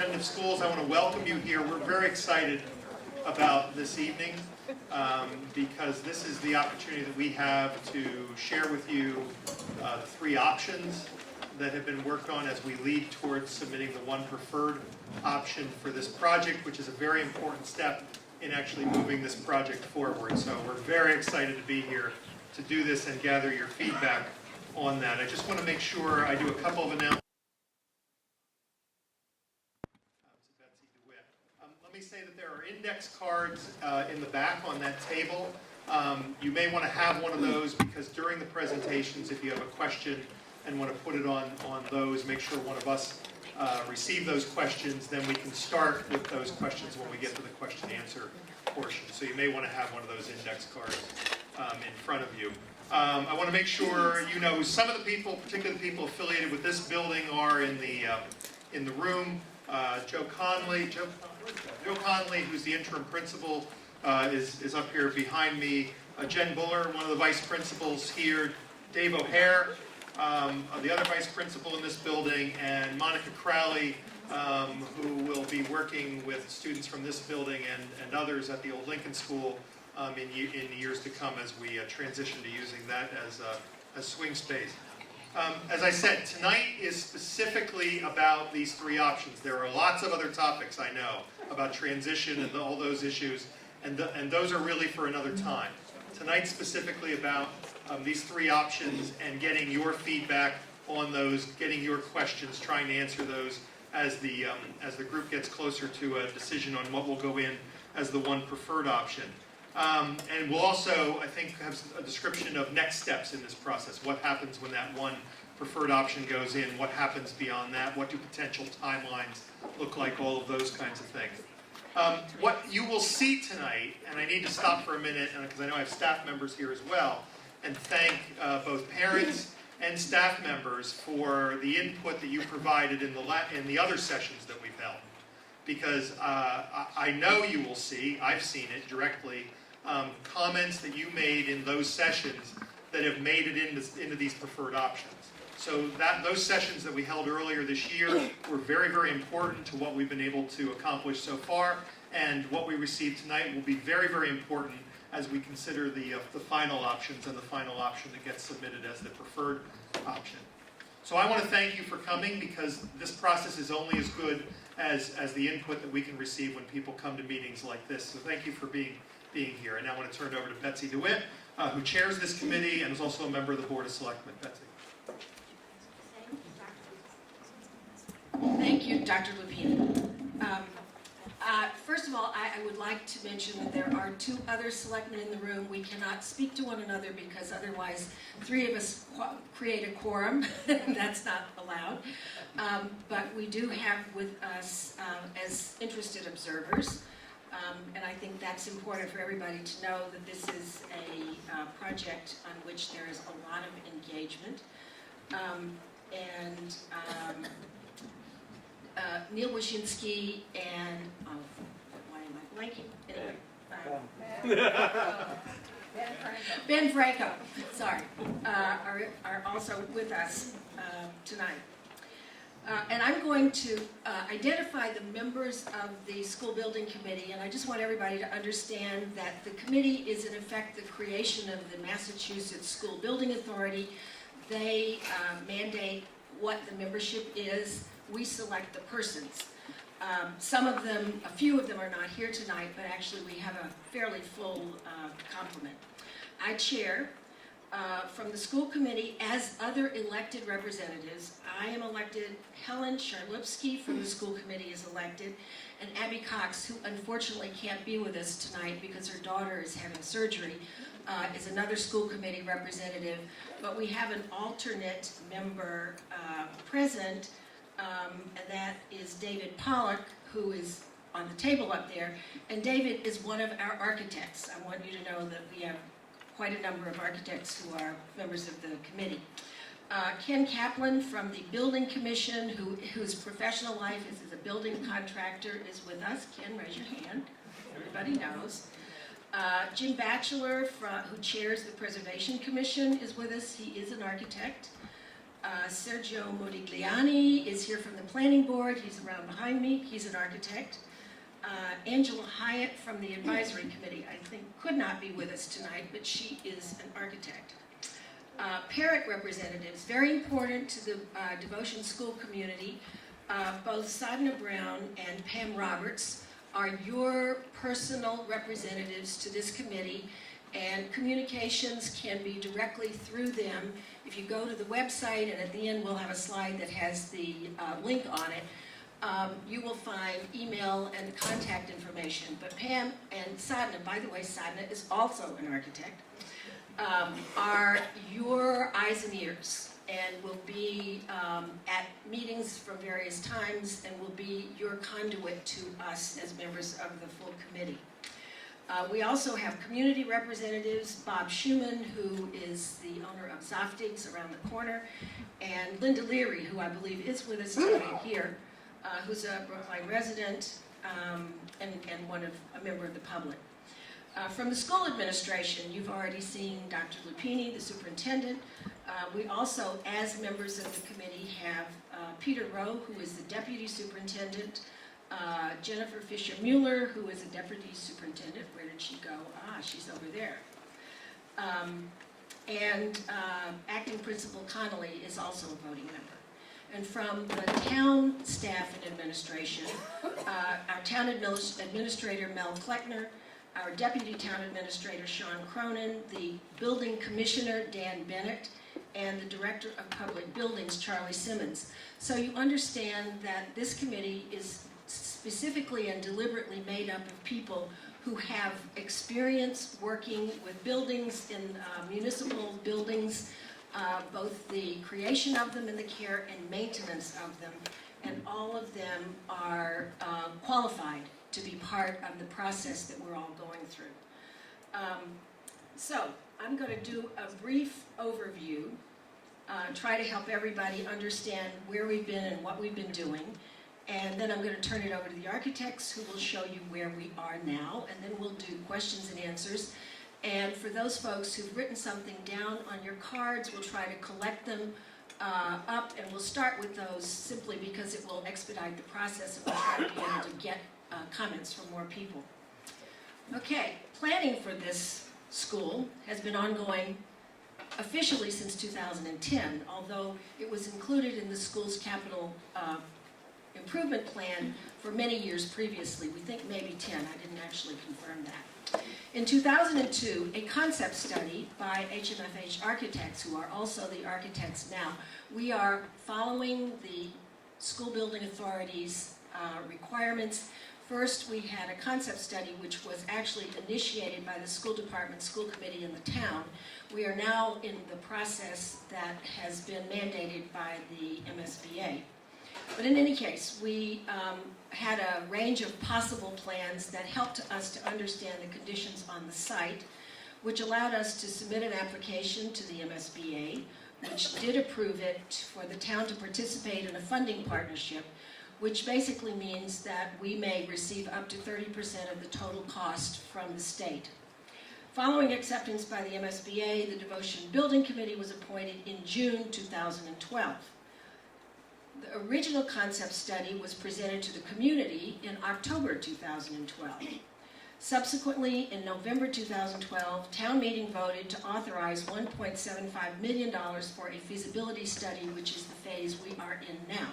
Superintendent of Schools, I want to welcome you here. We're very excited about this evening because this is the opportunity that we have to share with you the three options that have been worked on as we lead towards submitting the one preferred option for this project, which is a very important step in actually moving this project forward. So we're very excited to be here to do this and gather your feedback on that. I just want to make sure I do a couple of announcements. Let me say that there are index cards in the back on that table. You may want to have one of those because during the presentations, if you have a question and want to put it on those, make sure one of us receive those questions. Then we can start with those questions when we get to the question and answer portion. So you may want to have one of those index cards in front of you. I want to make sure you know some of the people, particularly the people affiliated with this building, are in the room. Joe Conley, who's the interim principal, is up here behind me. Jen Buller, one of the vice principals here. Dave O'Hare, the other vice principal in this building, and Monica Crowley, who will be working with students from this building and others at the Old Lincoln School in years to come as we transition to using that as swing space. As I said, tonight is specifically about these three options. There are lots of other topics, I know, about transition and all those issues, and those are really for another time. Tonight's specifically about these three options and getting your feedback on those, getting your questions, trying to answer those as the group gets closer to a decision on what will go in as the one preferred option. And we'll also, I think, have a description of next steps in this process. What happens when that one preferred option goes in? What happens beyond that? What do potential timelines look like? All of those kinds of things. What you will see tonight, and I need to stop for a minute because I know I have staff members here as well, and thank both parents and staff members for the input that you provided in the other sessions that we've held. Because I know you will see, I've seen it directly, comments that you made in those sessions that have made it into these preferred options. So those sessions that we held earlier this year were very, very important to what we've been able to accomplish so far, and what we received tonight will be very, very important as we consider the final options and the final option that gets submitted as the preferred option. So I want to thank you for coming because this process is only as good as the input that we can receive when people come to meetings like this. So thank you for being here. And now I want to turn it over to Betsy DeWitt, who chairs this committee and is also a member of the Board of Selectmen. Betsy. Thank you, Dr. Lupini. First of all, I would like to mention that there are two other selectmen in the room. We cannot speak to one another because otherwise three of us create a quorum. That's not allowed. But we do have with us as interested observers. And I think that's important for everybody to know that this is a project on which there is a lot of engagement. Neil Wyshynski and, why am I blanking? Anyway, Ben Franco, sorry, are also with us tonight. And I'm going to identify the members of the school building committee, and I just want everybody to understand that the committee is in effect the creation of the Massachusetts School Building Authority. They mandate what the membership is. We select the persons. Some of them, a few of them are not here tonight, but actually we have a fairly full complement. I chair. From the school committee, as other elected representatives, I am elected, Helen Charlipsky from the school committee is elected, and Abby Cox, who unfortunately can't be with us tonight because her daughter is having surgery, is another school committee representative, but we have an alternate member present, and that is David Pollock, who is on the table up there, and David is one of our architects. I want you to know that we have quite a number of architects who are members of the committee. Ken Kaplan from the Building Commission, whose professional life is as a building contractor, is with us. Ken, raise your hand. Everybody knows. Jim Batchelor, who chairs the Preservation Commission, is with us. He is an architect. Sergio Modigliani is here from the planning board. He's around behind me. He's an architect. Angela Hyatt from the advisory committee, I think, could not be with us tonight, but she is an architect. Parent representatives, very important to the devotion school community. Both Sadhna Brown and Pam Roberts are your personal representatives to this committee, and communications can be directly through them. If you go to the website, and at the end we'll have a slide that has the link on it, you will find email and contact information. But Pam and Sadhna, by the way, Sadhna is also an architect, are your eyes and ears, and will be at meetings from various times, and will be your conduit to us as members of the full committee. We also have community representatives, Bob Schumann, who is the owner of Zoftig's around the corner, and Linda Leary, who I believe is with us tonight here, who's a Brookline resident and a member of the public. From the school administration, you've already seen Dr. Lupini, the superintendent. We also, as members of the committee, have Peter Rowe, who is the deputy superintendent, Jennifer Fisher-Mueller, who is a deputy superintendent. Where did she go? She's over there. And acting principal Connolly is also a voting member. And from the town staff and administration, our town administrator, Mel Kleckner, our deputy town administrator, Sean Cronin, the building commissioner, Dan Bennett, and the director of public buildings, Charlie Simmons. So you understand that this committee is specifically and deliberately made up of people who have experience working with buildings in municipal buildings, both the creation of them and the care and maintenance of them, and all of them are qualified to be part of the process that we're all going through. So I'm going to do a brief overview, try to help everybody understand where we've been and what we've been doing, and then I'm going to turn it over to the architects, who will show you where we are now, and then we'll do questions and answers. And for those folks who've written something down on your cards, we'll try to collect them up, and we'll start with those simply because it will expedite the process, and we'll try to be able to get comments from more people. Okay, planning for this school has been ongoing officially since 2010, although it was included in the school's capital improvement plan for many years previously. We think maybe 10, I didn't actually confirm that. In 2002, a concept study by HMFH architects, who are also the architects now, we are following the school building authority's requirements. First, we had a concept study which was actually initiated by the school department, school committee in the town. We are now in the process that has been mandated by the MSBA. But in any case, we had a range of possible plans that helped us to understand the conditions on the site, which allowed us to submit an application to the MSBA, which did approve it for the town to participate in a funding partnership, which basically means that we may receive up to 30% of the total cost from the state. Following acceptance by the MSBA, the Devotion Building Committee was appointed in June 2012. The original concept study was presented to the community in October 2012. Subsequently, in November 2012, town meeting voted to authorize $1.75 million for a feasibility study, which is the phase we are in now.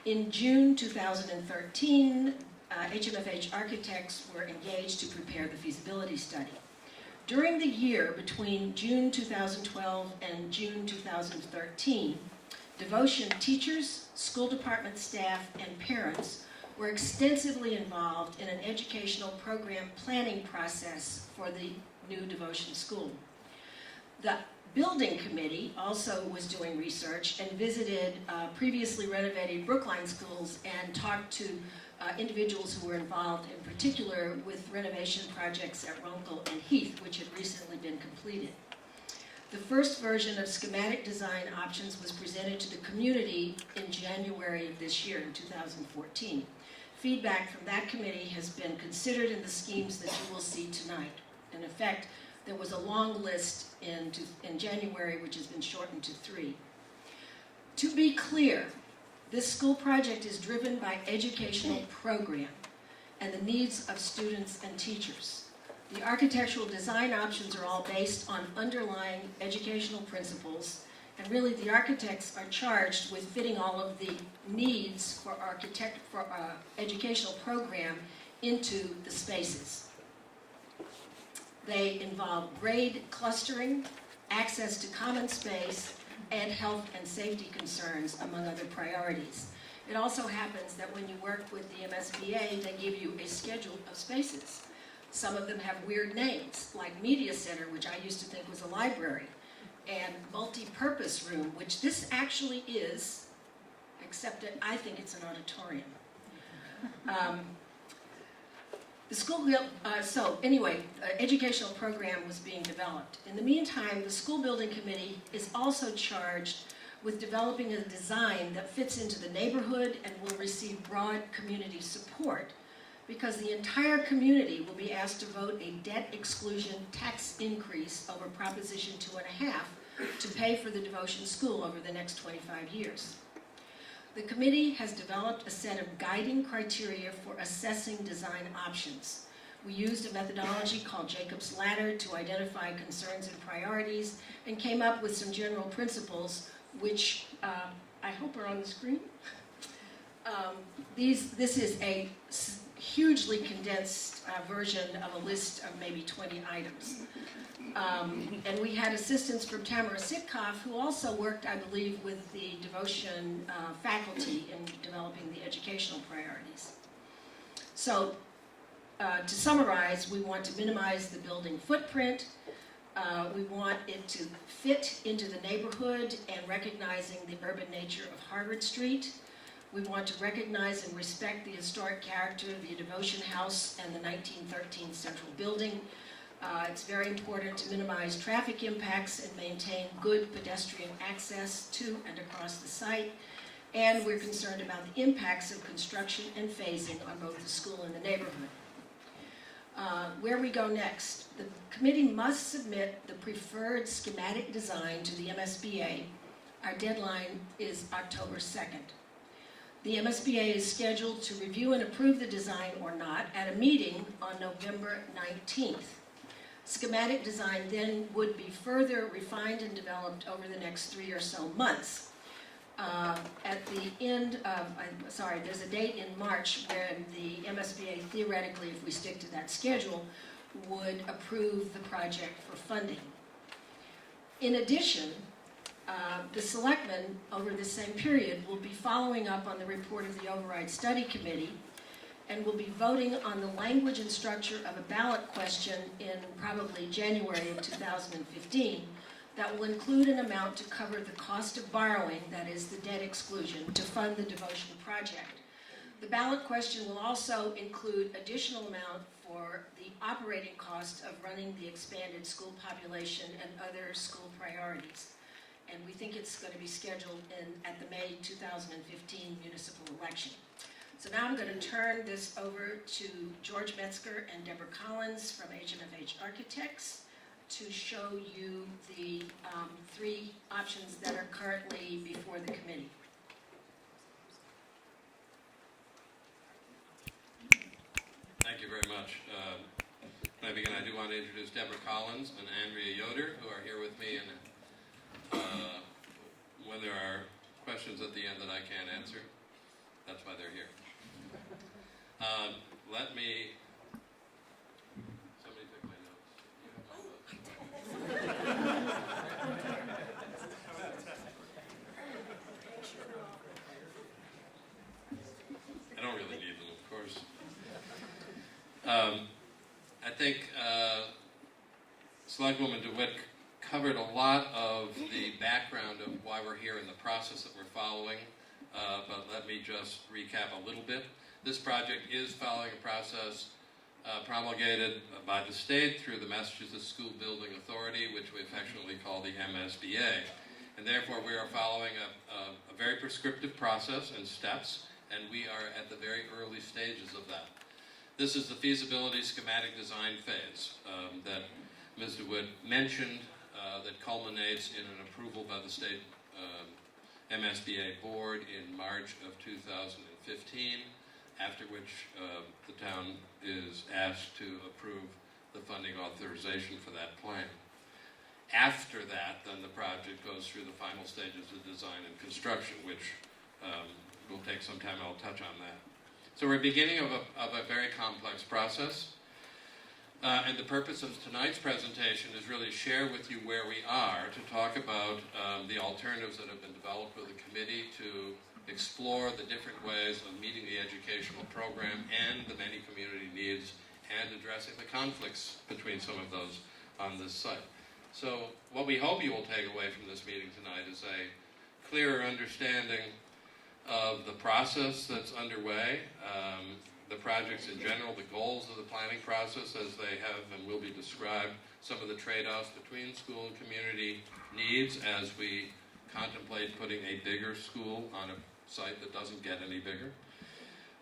In June 2013, HMFH architects were engaged to prepare the feasibility study. During the year between June 2012 and June 2013, Devotion teachers, school department staff, and parents were extensively involved in an educational program planning process for the new Devotion school. The building committee also was doing research and visited previously renovated Brookline schools and talked to individuals who were involved, in particular with renovation projects at Runkle and Heath, which had recently been completed. The first version of schematic design options was presented to the community in January of this year, in 2014. Feedback from that committee has been considered in the schemes that you will see tonight. In effect, there was a long list in January, which has been shortened to 3. To be clear, this school project is driven by educational program and the needs of students and teachers. The architectural design options are all based on underlying educational principles, and really the architects are charged with fitting all of the needs for educational program into the spaces. They involve grade clustering, access to common space, and health and safety concerns, among other priorities. It also happens that when you work with the MSBA, they give you a schedule of spaces. Some of them have weird names, like Media Center, which I used to think was a library, and multi-purpose room, which this actually is, except that I think it's an auditorium. Educational program was being developed. In the meantime, the school building committee is also charged with developing a design that fits into the neighborhood and will receive broad community support, because the entire community will be asked to vote a debt exclusion tax increase over Proposition 2.5 to pay for the devotion school over the next 25 years. The committee has developed a set of guiding criteria for assessing design options. We used a methodology called Jacob's Ladder to identify concerns and priorities, and came up with some general principles, which I hope are on the screen. This is a hugely condensed version of a list of maybe 20 items. And we had assistance from Tamara Sitkoff, who also worked, I believe, with the devotion faculty in developing the educational priorities. So, to summarize, we want to minimize the building footprint. We want it to fit into the neighborhood and recognizing the urban nature of Harvard Street. We want to recognize and respect the historic character of the Devotion House and the 1913 Central Building. It's very important to minimize traffic impacts and maintain good pedestrian access to and across the site. And we're concerned about the impacts of construction and phasing on both the school and the neighborhood. Where we go next, the committee must submit the preferred schematic design to the MSBA. Our deadline is October 2nd. The MSBA is scheduled to review and approve the design or not at a meeting on November 19th. Schematic design then would be further refined and developed over the next 3 or so months. At the end of, there's a date in March when the MSBA theoretically, if we stick to that schedule, would approve the project for funding. In addition, the selectmen over the same period will be following up on the report of the Override Study Committee and will be voting on the language and structure of a ballot question in probably January of 2015 that will include an amount to cover the cost of borrowing, that is the debt exclusion, to fund the devotion project. The ballot question will also include additional amount for the operating cost of running the expanded school population and other school priorities. And we think it's going to be scheduled at the May 2015 municipal election. So now I'm going to turn this over to George Metzger and Deborah Collins from H&F Architects to show you the 3 options that are currently before the committee. Thank you very much. When I begin, I do want to introduce Deborah Collins and Andrea Yoder, who are here with me, and when there are questions at the end that I can't answer, that's why they're here. Let me... Somebody took my notes. You have my notes. I don't really need them, of course. I think Selectwoman DeWitt covered a lot of the background of why we're here and the process that we're following, but let me just recap a little bit. This project is following a process promulgated by the state through the Massachusetts School Building Authority, which we affectionately call the MSBA. And therefore we are following a very prescriptive process and steps, and we are at the very early stages of that. This is the feasibility schematic design phase that Ms. DeWitt mentioned, that culminates in an approval by the state MSBA board in March of 2015, after which the town is asked to approve the funding authorization for that plan. After that, then the project goes through the final stages of design and construction, which will take some time. I'll touch on that. So we're beginning of a very complex process. And the purpose of tonight's presentation is really to share with you where we are, to talk about the alternatives that have been developed with the committee to explore the different ways of meeting the educational program and the many community needs and addressing the conflicts between some of those on this site. So what we hope you will take away from this meeting tonight is a clearer understanding of the process that's underway, the projects in general, the goals of the planning process as they have and will be described, some of the trade-offs between school and community needs as we contemplate putting a bigger school on a site that doesn't get any bigger,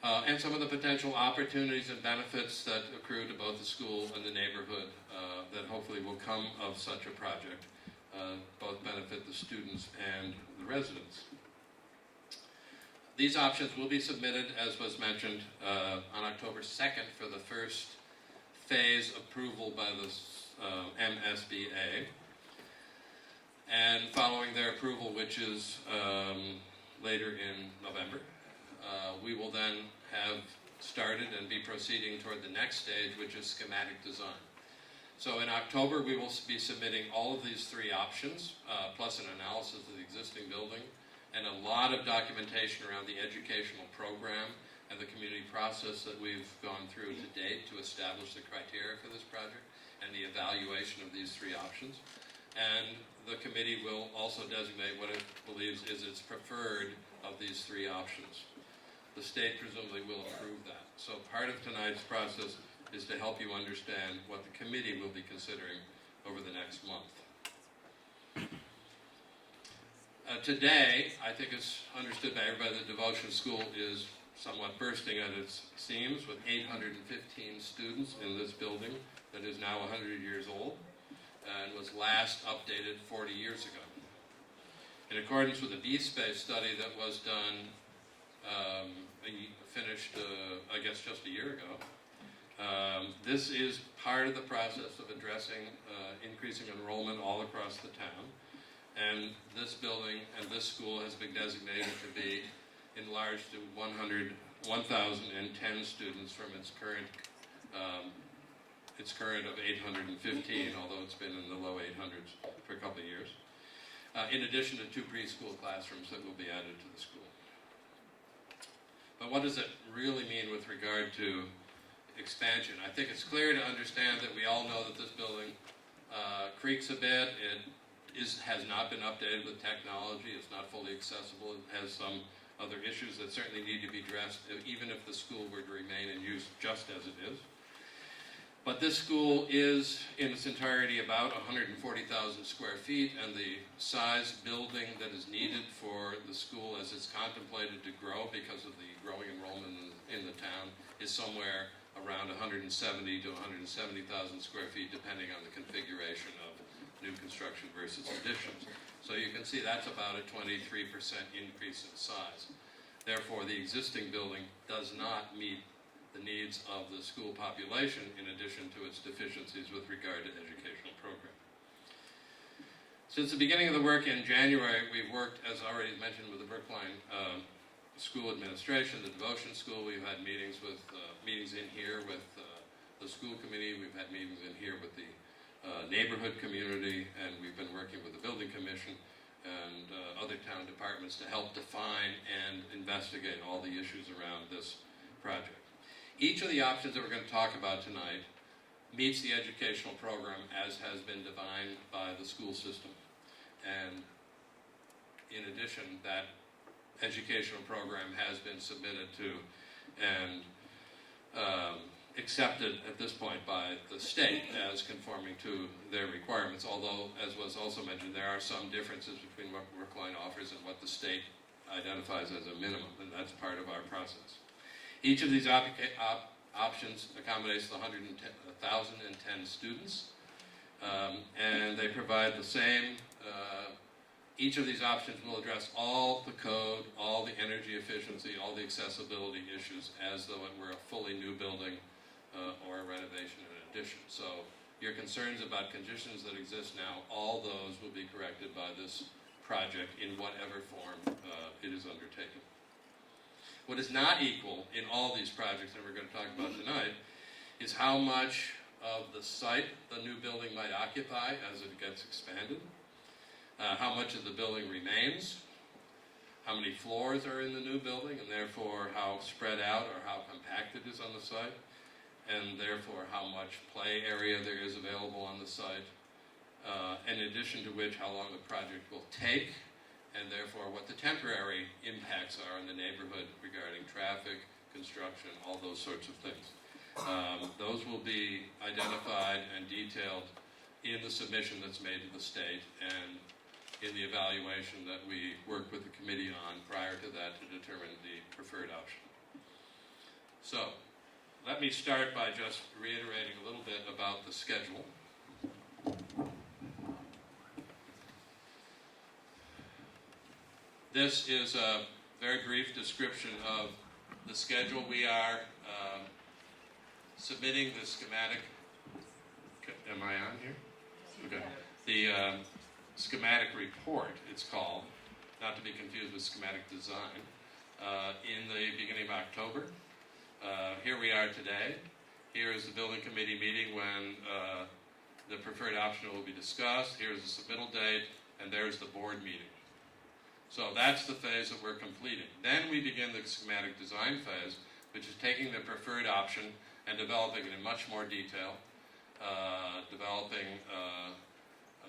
and some of the potential opportunities and benefits that accrue to both the school and the neighborhood that hopefully will come of such a project, both benefit the students and the residents. These options will be submitted, as was mentioned, on October 2nd for the first phase approval by the MSBA. And following their approval, which is later in November, we will then have started and be proceeding toward the next stage, which is schematic design. So in October, we will be submitting all of these three options, plus an analysis of the existing building, and a lot of documentation around the educational program and the community process that we've gone through to date to establish the criteria for this project and the evaluation of these three options. And the committee will also designate what it believes is its preferred of these three options. The state presumably will approve that. So part of tonight's process is to help you understand what the committee will be considering over the next month. Today, I think it's understood by everybody that Devotion School is somewhat bursting at its seams with 815 students in this building that is now 100 years old and was last updated 40 years ago. In accordance with the B-Space study that was done, finished, I guess, just a year ago, this is part of the process of addressing increasing enrollment all across the town. And this building and this school has been designated to be enlarged to 1,010 students from its current of 815, although it's been in the low 800s for a couple of years, in addition to 2 preschool classrooms that will be added to the school. But what does it really mean with regard to expansion? I think it's clear to understand that we all know that this building creaks a bit. It has not been updated with technology. It's not fully accessible. It has some other issues that certainly need to be addressed, even if the school were to remain in use just as it is. But this school is, in its entirety, about 140,000 square feet, and the size building that is needed for the school as it's contemplated to grow because of the growing enrollment in the town is somewhere around 170 to 170,000 square feet, depending on the configuration of new construction versus additions. So you can see that's about a 23% increase in size. Therefore, the existing building does not meet the needs of the school population in addition to its deficiencies with regard to educational program. Since the beginning of the work in January, we've worked, as already mentioned, with the Brookline School Administration, the Devotion School. We've had meetings in here with the school committee. We've had meetings in here with the neighborhood community, and we've been working with the building commission and other town departments to help define and investigate all the issues around this project. Each of the options that we're going to talk about tonight meets the educational program as has been defined by the school system. And in addition, that educational program has been submitted to and accepted at this point by the state as conforming to their requirements, although, as was also mentioned, there are some differences between what Brookline offers and what the state identifies as a minimum, and that's part of our process. Each of these options accommodates the 1,010 students, and they provide the same Each of these options will address all the code, all the energy efficiency, all the accessibility issues as though it were a fully new building or a renovation and addition. So your concerns about conditions that exist now, all those will be corrected by this project in whatever form it is undertaken. What is not equal in all these projects that we're going to talk about tonight is how much of the site the new building might occupy as it gets expanded, how much of the building remains, how many floors are in the new building, and therefore how spread out or how compact it is on the site, and therefore how much play area there is available on the site, in addition to which how long the project will take, and therefore what the temporary impacts are in the neighborhood regarding traffic, construction, all those sorts of things. Those will be identified and detailed in the submission that's made to the state and in the evaluation that we work with the committee on prior to that to determine the preferred option. So, let me start by just reiterating a little bit about the schedule. This is a very brief description of the schedule. We are submitting the schematic. Am I on here? Okay. The schematic report, it's called, not to be confused with schematic design, in the beginning of October. Here we are today. Here is the building committee meeting when the preferred option will be discussed. Here's the submittal date, and there's the board meeting. So that's the phase that we're completing. Then we begin the schematic design phase, which is taking the preferred option and developing it in much more detail, developing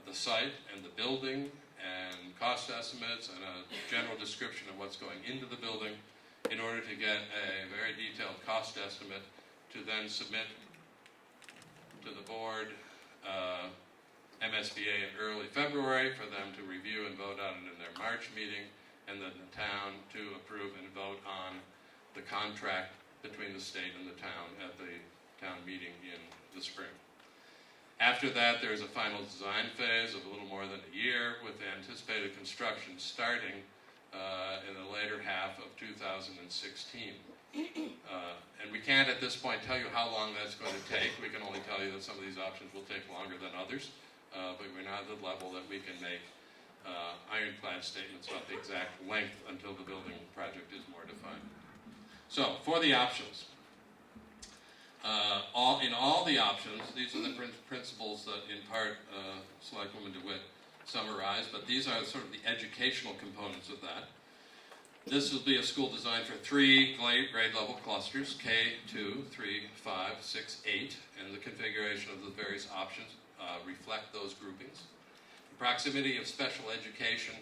the site and the building and cost estimates and a general description of what's going into the building in order to get a very detailed cost estimate to then submit to the board, MSBA in early February for them to review and vote on it in their March meeting, and then the town to approve and vote on the contract between the state and the town at the town meeting in the spring. After that, there's a final design phase of a little more than a year with anticipated construction starting in the later half of 2016. And we can't at this point tell you how long that's going to take. We can only tell you that some of these options will take longer than others, but we're not at the level that we can make ironclad statements about the exact length until the building project is more defined. So, for the options. In all the options, these are the principles that in part Selectwoman DeWitt summarized, but these are sort of the educational components of that. This will be a school designed for 3 grade level clusters, K2, 3, 5, 6, 8, and the configuration of the various options reflect those groupings. The proximity of special education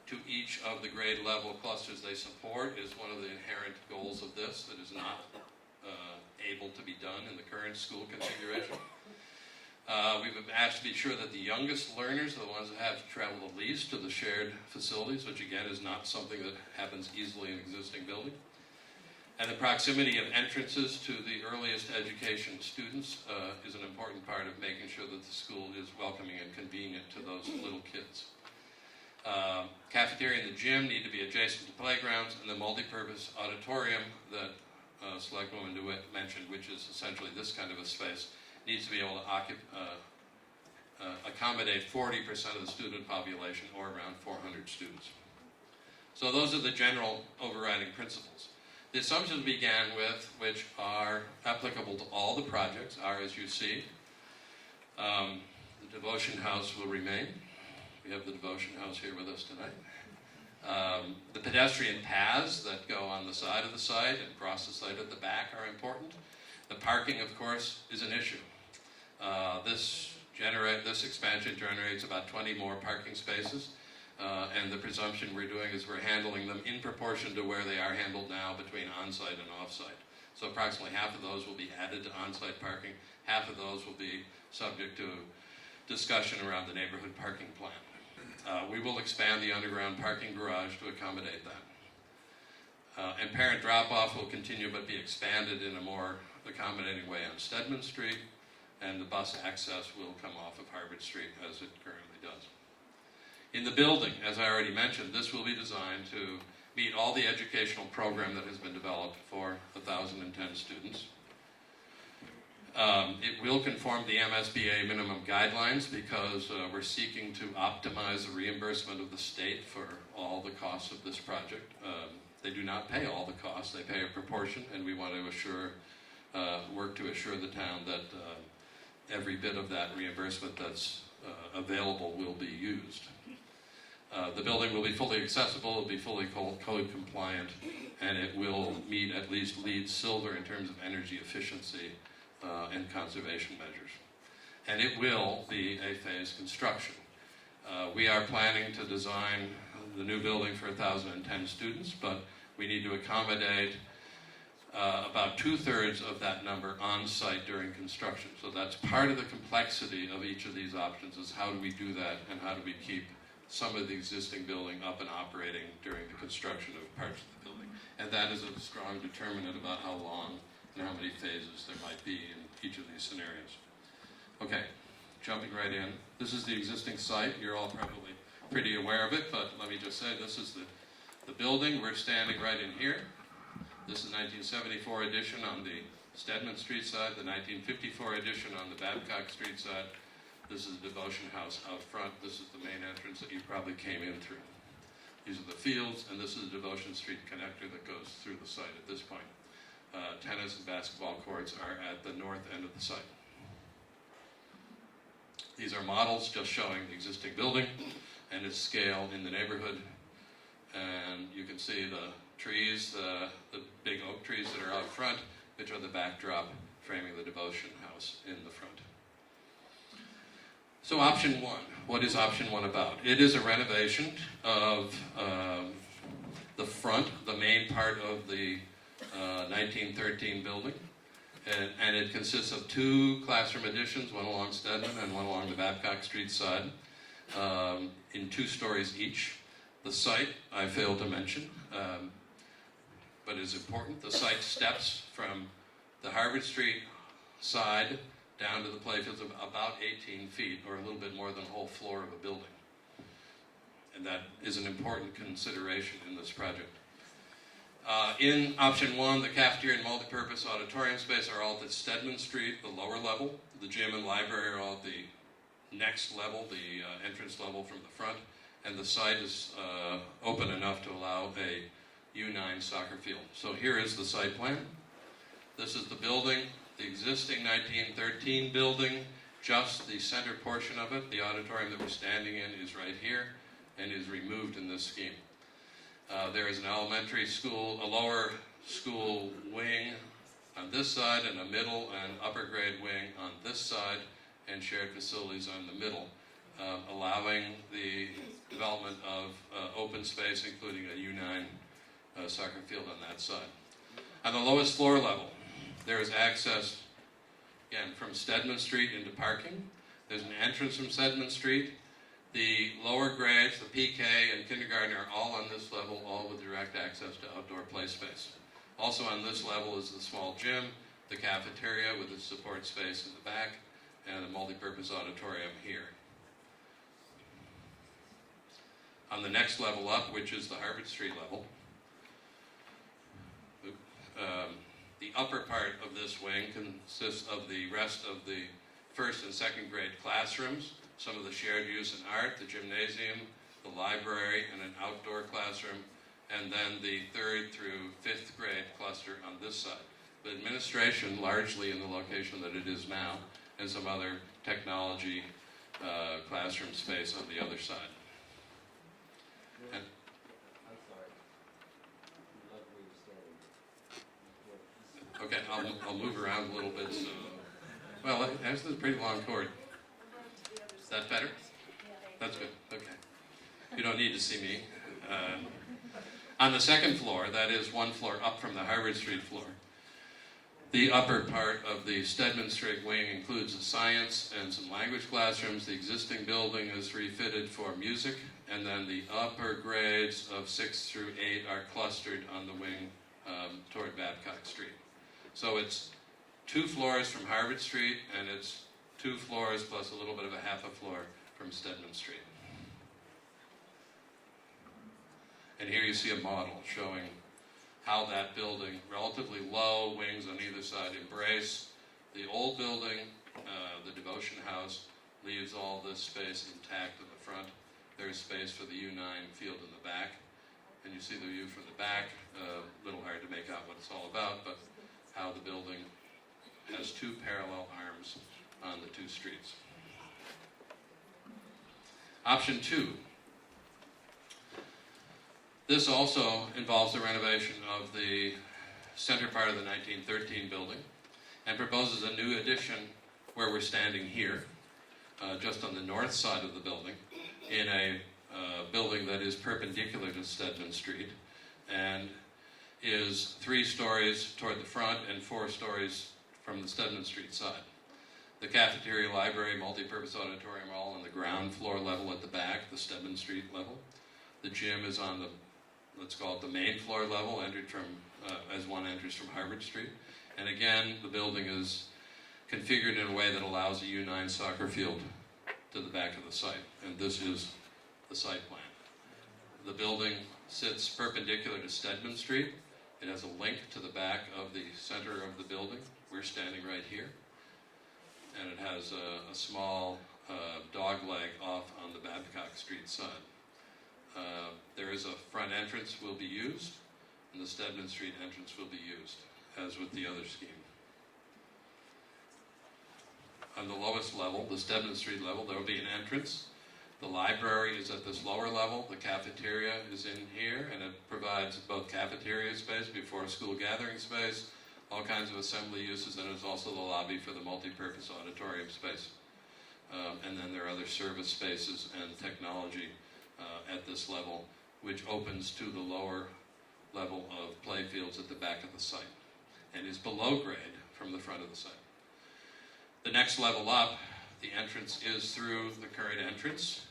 to each of the grade level clusters they support is one of the inherent goals of this that is not able to be done in the current school configuration. We've been asked to be sure that the youngest learners are the ones that have to travel the least to the shared facilities, which again is not something that happens easily in existing building. And the proximity of entrances to the earliest education students is an important part of making sure that the school is welcoming and convenient to those little kids. Cafeteria and the gym need to be adjacent to playgrounds, and the multi-purpose auditorium that Selectwoman DeWitt mentioned, which is essentially this kind of a space, needs to be able to accommodate 40% of the student population, or around 400 students. So those are the general overriding principles. The assumptions we began with, which are applicable to all the projects, are as you see. The devotion house will remain. We have the devotion house here with us tonight. The pedestrian paths that go on the side of the site and cross the site at the back are important. The parking, of course, is an issue. This expansion generates about 20 more parking spaces, and the presumption we're doing is we're handling them in proportion to where they are handled now between on-site and off-site. So approximately half of those will be added to on-site parking, half of those will be subject to discussion around the neighborhood parking plan. We will expand the underground parking garage to accommodate that. And parent drop-off will continue but be expanded in a more accommodating way on Stedman Street, and the bus access will come off of Harvard Street as it currently does. In the building, as I already mentioned, this will be designed to meet all the educational program that has been developed for 1,010 students. It will conform the MSBA minimum guidelines because we're seeking to optimize the reimbursement of the state for all the costs of this project. They do not pay all the costs, they pay a proportion, and we want to work to assure the town that every bit of that reimbursement that's available will be used. The building will be fully accessible, it will be fully code compliant, and it will meet at least LEED Silver in terms of energy efficiency and conservation measures. And it will be a phased construction. We are planning to design the new building for 1,010 students, but we need to accommodate about 2/3 of that number on site during construction. So that's part of the complexity of each of these options, is how do we do that and how do we keep some of the existing building up and operating during the construction of parts of the building. And that is a strong determinant about how long and how many phases there might be in each of these scenarios. Okay, jumping right in. This is the existing site. You're all probably pretty aware of it, but let me just say this is the building. We're standing right in here. This is 1974 addition on the Stedman Street side, the 1954 addition on the Babcock Street side. This is the Devotion House out front. This is the main entrance that you probably came in through. These are the fields, and this is the Devotion Street connector that goes through the site at this point. Tennis and basketball courts are at the north end of the site. These are models just showing the existing building and its scale in the neighborhood. And you can see the trees, the big oak trees that are out front, which are the backdrop framing the Devotion House in the front. So option one, what is option one about? It is a renovation of the front, the main part of the 1913 building. And it consists of 2 classroom additions, one along Stedman and one along the Babcock Street side, in 2 stories each. The site, I failed to mention, but is important. The site steps from the Harvard Street side down to the playfields of about 18 feet, or a little bit more than a whole floor of a building. And that is an important consideration in this project. In option one, the cafeteria and multipurpose auditorium space are all at Stedman Street, the lower level. The gym and library are all at the next level, the entrance level from the front. And the site is open enough to allow a U9 soccer field. So here is the site plan. This is the building, the existing 1913 building, just the center portion of it. The auditorium that we're standing in is right here and is removed in this scheme. There is an elementary school, a lower school wing on this side, and a middle and upper grade wing on this side, and shared facilities on the middle, allowing the development of open space, including a U9 soccer field on that side. On the lowest floor level, there is access, again, from Stedman Street into parking. There's an entrance from Stedman Street. The lower grades, the PK and kindergarten, are all on this level, all with direct access to outdoor play space. Also on this level is the small gym, the cafeteria with its support space in the back, and the multipurpose auditorium here. On the next level up, which is the Harvard Street level, the upper part of this wing consists of the rest of the first and second grade classrooms, some of the shared use in art, the gymnasium, the library, and an outdoor classroom, and then the 3rd through 5th grade cluster on this side. The administration largely in the location that it is now, and some other technology classroom space on the other side. And I'm sorry. Love where you're standing. okay, I'll move around a little bit. So, well, this is a pretty long cord. Is that better? That's good. Okay. You don't need to see me. On the second floor, that is one floor up from the Harvard Street floor, the upper part of the Stedman Street wing includes a science and some language classrooms. The existing building is refitted for music, and then the upper grades of 6 through 8 are clustered on the wing toward Babcock Street. So it's 2 floors from Harvard Street, and it's 2 floors plus a little bit of a half a floor from Stedman Street. And here you see a model showing how that building, relatively low, wings on either side, embrace the old building, the devotion house, leaves all this space intact in the front. There's space for the U9 field in the back. And you see the view from the back, a little hard to make out what it's all about, but how the building has two parallel arms on the two streets. Option 2. This also involves the renovation of the center part of the 1913 building and proposes a new addition where we're standing here, just on the north side of the building, in a building that is perpendicular to Stedman Street and is 3 stories toward the front and 4 stories from the Stedman Street side. The cafeteria, library, multi-purpose auditorium are all on the ground floor level at the back, the Stedman Street level. The gym is on the, let's call it the main floor level, entered from, as one enters from Harvard Street. And again, the building is configured in a way that allows a U9 soccer field to the back of the site. And this is the site plan. The building sits perpendicular to Stedman Street. It has a link to the back of the center of the building. We're standing right here. And it has a small dog leg off on the Babcock Street side. There is a front entrance will be used, and the Stedman Street entrance will be used, as with the other scheme. On the lowest level, the Stedman Street level, there will be an entrance. The library is at this lower level. The cafeteria is in here, and it provides both cafeteria space, before school gathering space, all kinds of assembly uses, and it's also the lobby for the multi-purpose auditorium space. And then there are other service spaces and technology at this level, which opens to the lower level of playfields at the back of the site, and is below grade from the front of the site. The next level up, the entrance is through the current entrance.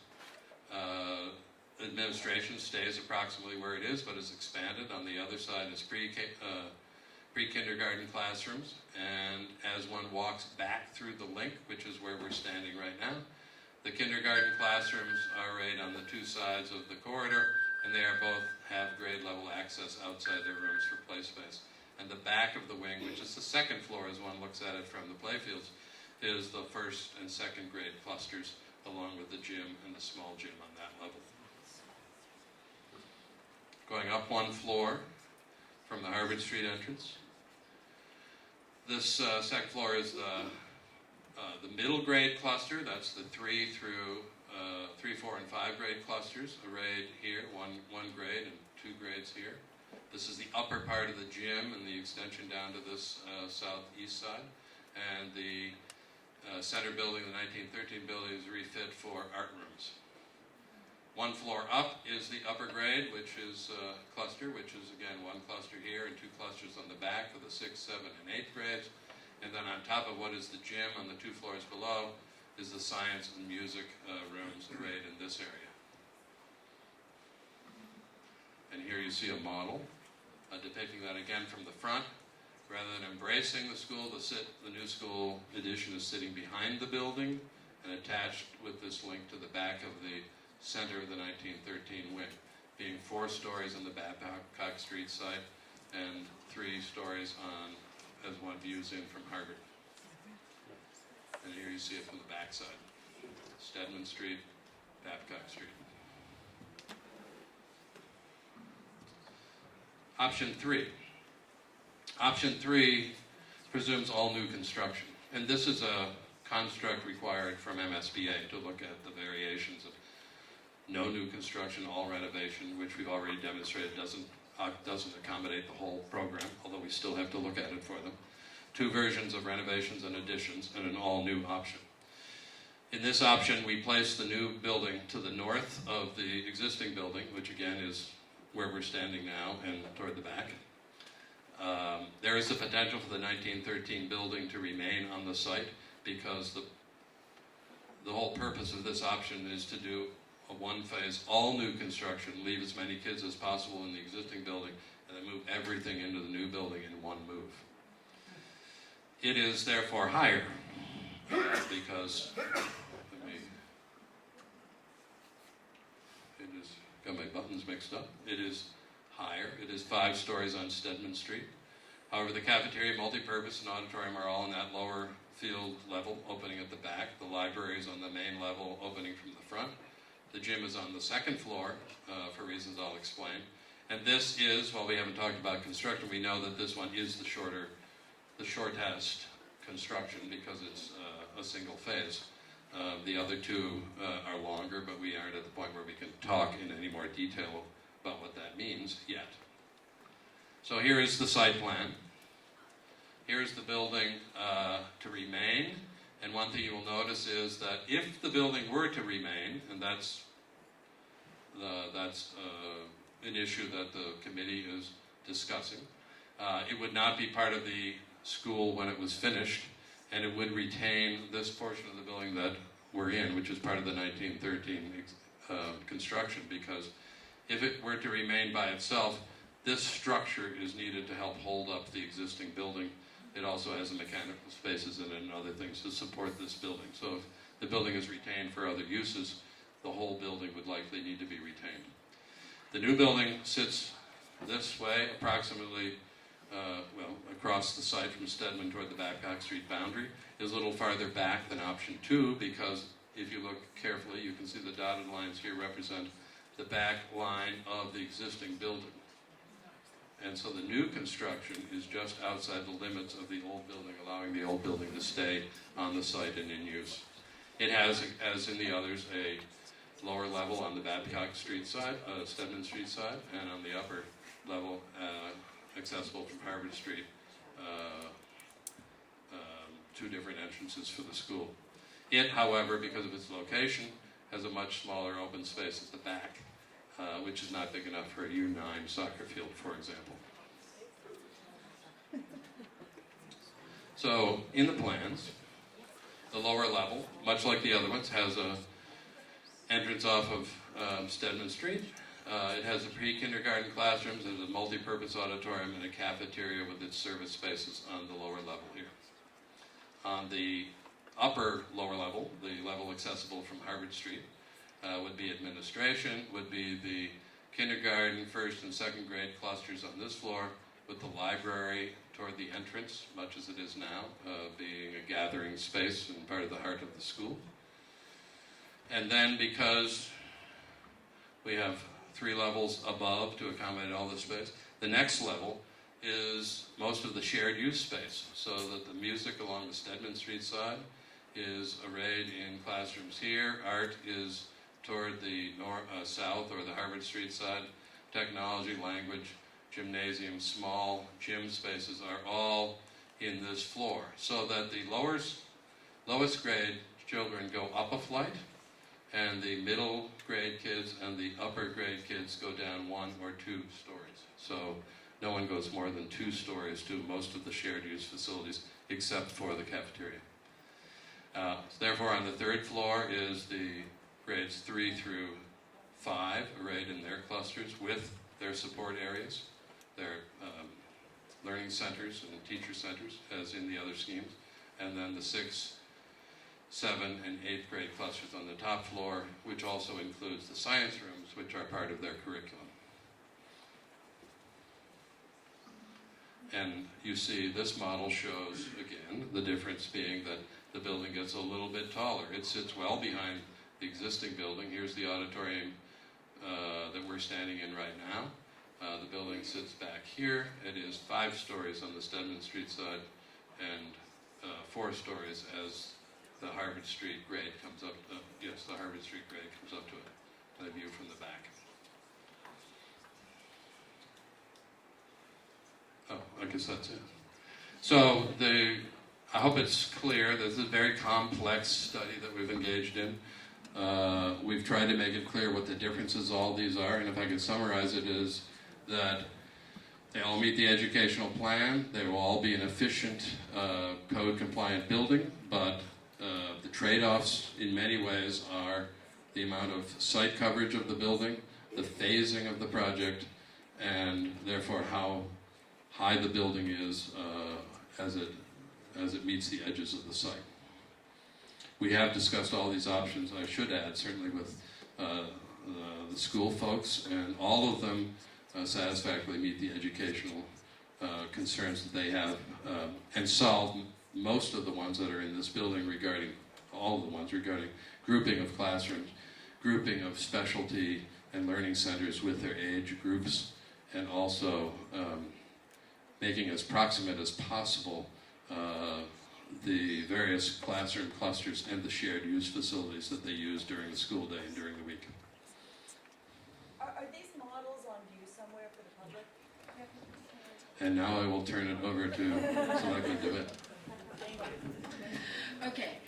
Administration stays approximately where it is, but is expanded. On the other side is pre-kindergarten classrooms, and as one walks back through the link, which is where we're standing right now, the kindergarten classrooms are right on the 2 sides of the corridor, and they are both have grade level access outside their rooms for play space. And the back of the wing, which is the second floor as one looks at it from the playfields, is the 1st and 2nd grade clusters, along with the gym and the small gym on that level. Going up 1 floor from the Harvard Street entrance. This second floor is the middle grade cluster. That's the 3, 4, and 5 grade clusters arrayed here, one grade and 2 grades here. This is the upper part of the gym and the extension down to this southeast side. And the center building, the 1913 building, is refit for art rooms. 1 floor up is the upper grade, which is cluster, which is again 1 cluster here and 2 clusters on the back for the 6th, 7th, and 8th grades. And then on top of what is the gym on the 2 floors below is the science and music rooms arrayed in this area. And here you see a model depicting that again from the front. Rather than embracing the school, the new school addition is sitting behind the building and attached with this link to the back of the center of the 1913 wing, being 4 stories on the Babcock Street site and 3 stories on, as one views in from Harvard. And here you see it from the back side. Stedman Street, Babcock Street. Option 3. Option 3 presumes all new construction. And this is a construct required from MSBA to look at the variations of no new construction, all renovation, which we've already demonstrated doesn't accommodate the whole program, although we still have to look at it for them. 2 versions of renovations and additions, and an all-new option. In this option, we place the new building to the north of the existing building, which again is where we're standing now and toward the back. There is the potential for the 1913 building to remain on the site, because the whole purpose of this option is to do a 1-phase, all new construction, leave as many kids as possible in the existing building, and then move everything into the new building in 1 move. It is therefore higher, because, got my buttons mixed up. It is higher. It is 5 stories on Stedman Street. However, the cafeteria, multipurpose, and auditorium are all in that lower field level, opening at the back. The library is on the main level, opening from the front. The gym is on the second floor, for reasons I'll explain. And this is, while we haven't talked about construction, we know that this one is the shortest construction because it's a single phase. The other 2 are longer, but we aren't at the point where we can talk in any more detail about what that means yet. So here is the site plan. Here's the building to remain. And one thing you will notice is that if the building were to remain, and that's an issue that the committee is discussing, it would not be part of the school when it was finished, and it would retain this portion of the building that we're in, which is part of the 1913 construction, because if it were to remain by itself, this structure is needed to help hold up the existing building. It also has the mechanical spaces in it and other things to support this building. So if the building is retained for other uses, the whole building would likely need to be retained. The new building sits this way, approximately across the site from Stedman toward the Babcock Street boundary. Is a little farther back than option 2, because if you look carefully, you can see the dotted lines here represent the back line of the existing building. And so the new construction is just outside the limits of the old building, allowing the old building to stay on the site and in use. It has, as in the others, a lower level on the Babcock Street side, Stedman Street side, and on the upper level, accessible from Harvard Street, 2 different entrances for the school. It, however, because of its location, has a much smaller open space at the back, which is not big enough for a U9 soccer field, for example. So, in the plans, the lower level, much like the other ones, has a entrance off of Stedman Street. It has a pre-kindergarten classrooms, there's a multi-purpose auditorium, and a cafeteria with its service spaces on the lower level here. On the upper lower level, the level accessible from Harvard Street, would be administration, would be the kindergarten, 1st and 2nd grade clusters on this floor, with the library toward the entrance, much as it is now, being a gathering space and part of the heart of the school. And then, because we have 3 levels above to accommodate all this space, the next level is most of the shared use space, so that the music along the Stedman Street side is arrayed in classrooms here. Art is toward the south or the Harvard Street side. Technology, language, gymnasium, small gym spaces are all in this floor, so that the lowest grade children go up a flight, and the middle grade kids and the upper grade kids go down 1 or 2 stories. So no one goes more than 2 stories to most of the shared use facilities, except for the cafeteria. Therefore, on the 3rd floor is the grades 3 through 5 arrayed in their clusters with their support areas, their learning centers and teacher centers, as in the other schemes, and then the 6th, 7th, and 8th grade clusters on the top floor, which also includes the science rooms, which are part of their curriculum. And you see this model shows, again, the difference being that the building gets a little bit taller. It sits well behind the existing building. Here's the auditorium that we're standing in right now. The building sits back here. It is 5 stories on the Stedman Street side and 4 stories as the Harvard Street grade comes up. The Harvard Street grade comes up to it. The view from the back. Oh, I guess that's it. So I hope it's clear. This is a very complex study that we've engaged in. We've tried to make it clear what the differences all these are, and if I could summarize it, is that they all meet the educational plan. They will all be an efficient, code-compliant building, but the trade-offs in many ways are the amount of site coverage of the building, the phasing of the project, and therefore how high the building is as it meets the edges of the site. We have discussed all these options, I should add, certainly with the school folks, and all of them satisfactorily meet the educational concerns that they have, and solve most of the ones that are in this building regarding, all of the ones regarding grouping of classrooms, grouping of specialty and learning centers with their age groups, and also making as proximate as possible the various classroom clusters and the shared use facilities that they use during the school day and during the week. Are these models on view somewhere for the public? And now I will turn it over to Selectman DeWitt. Thank you. Okay,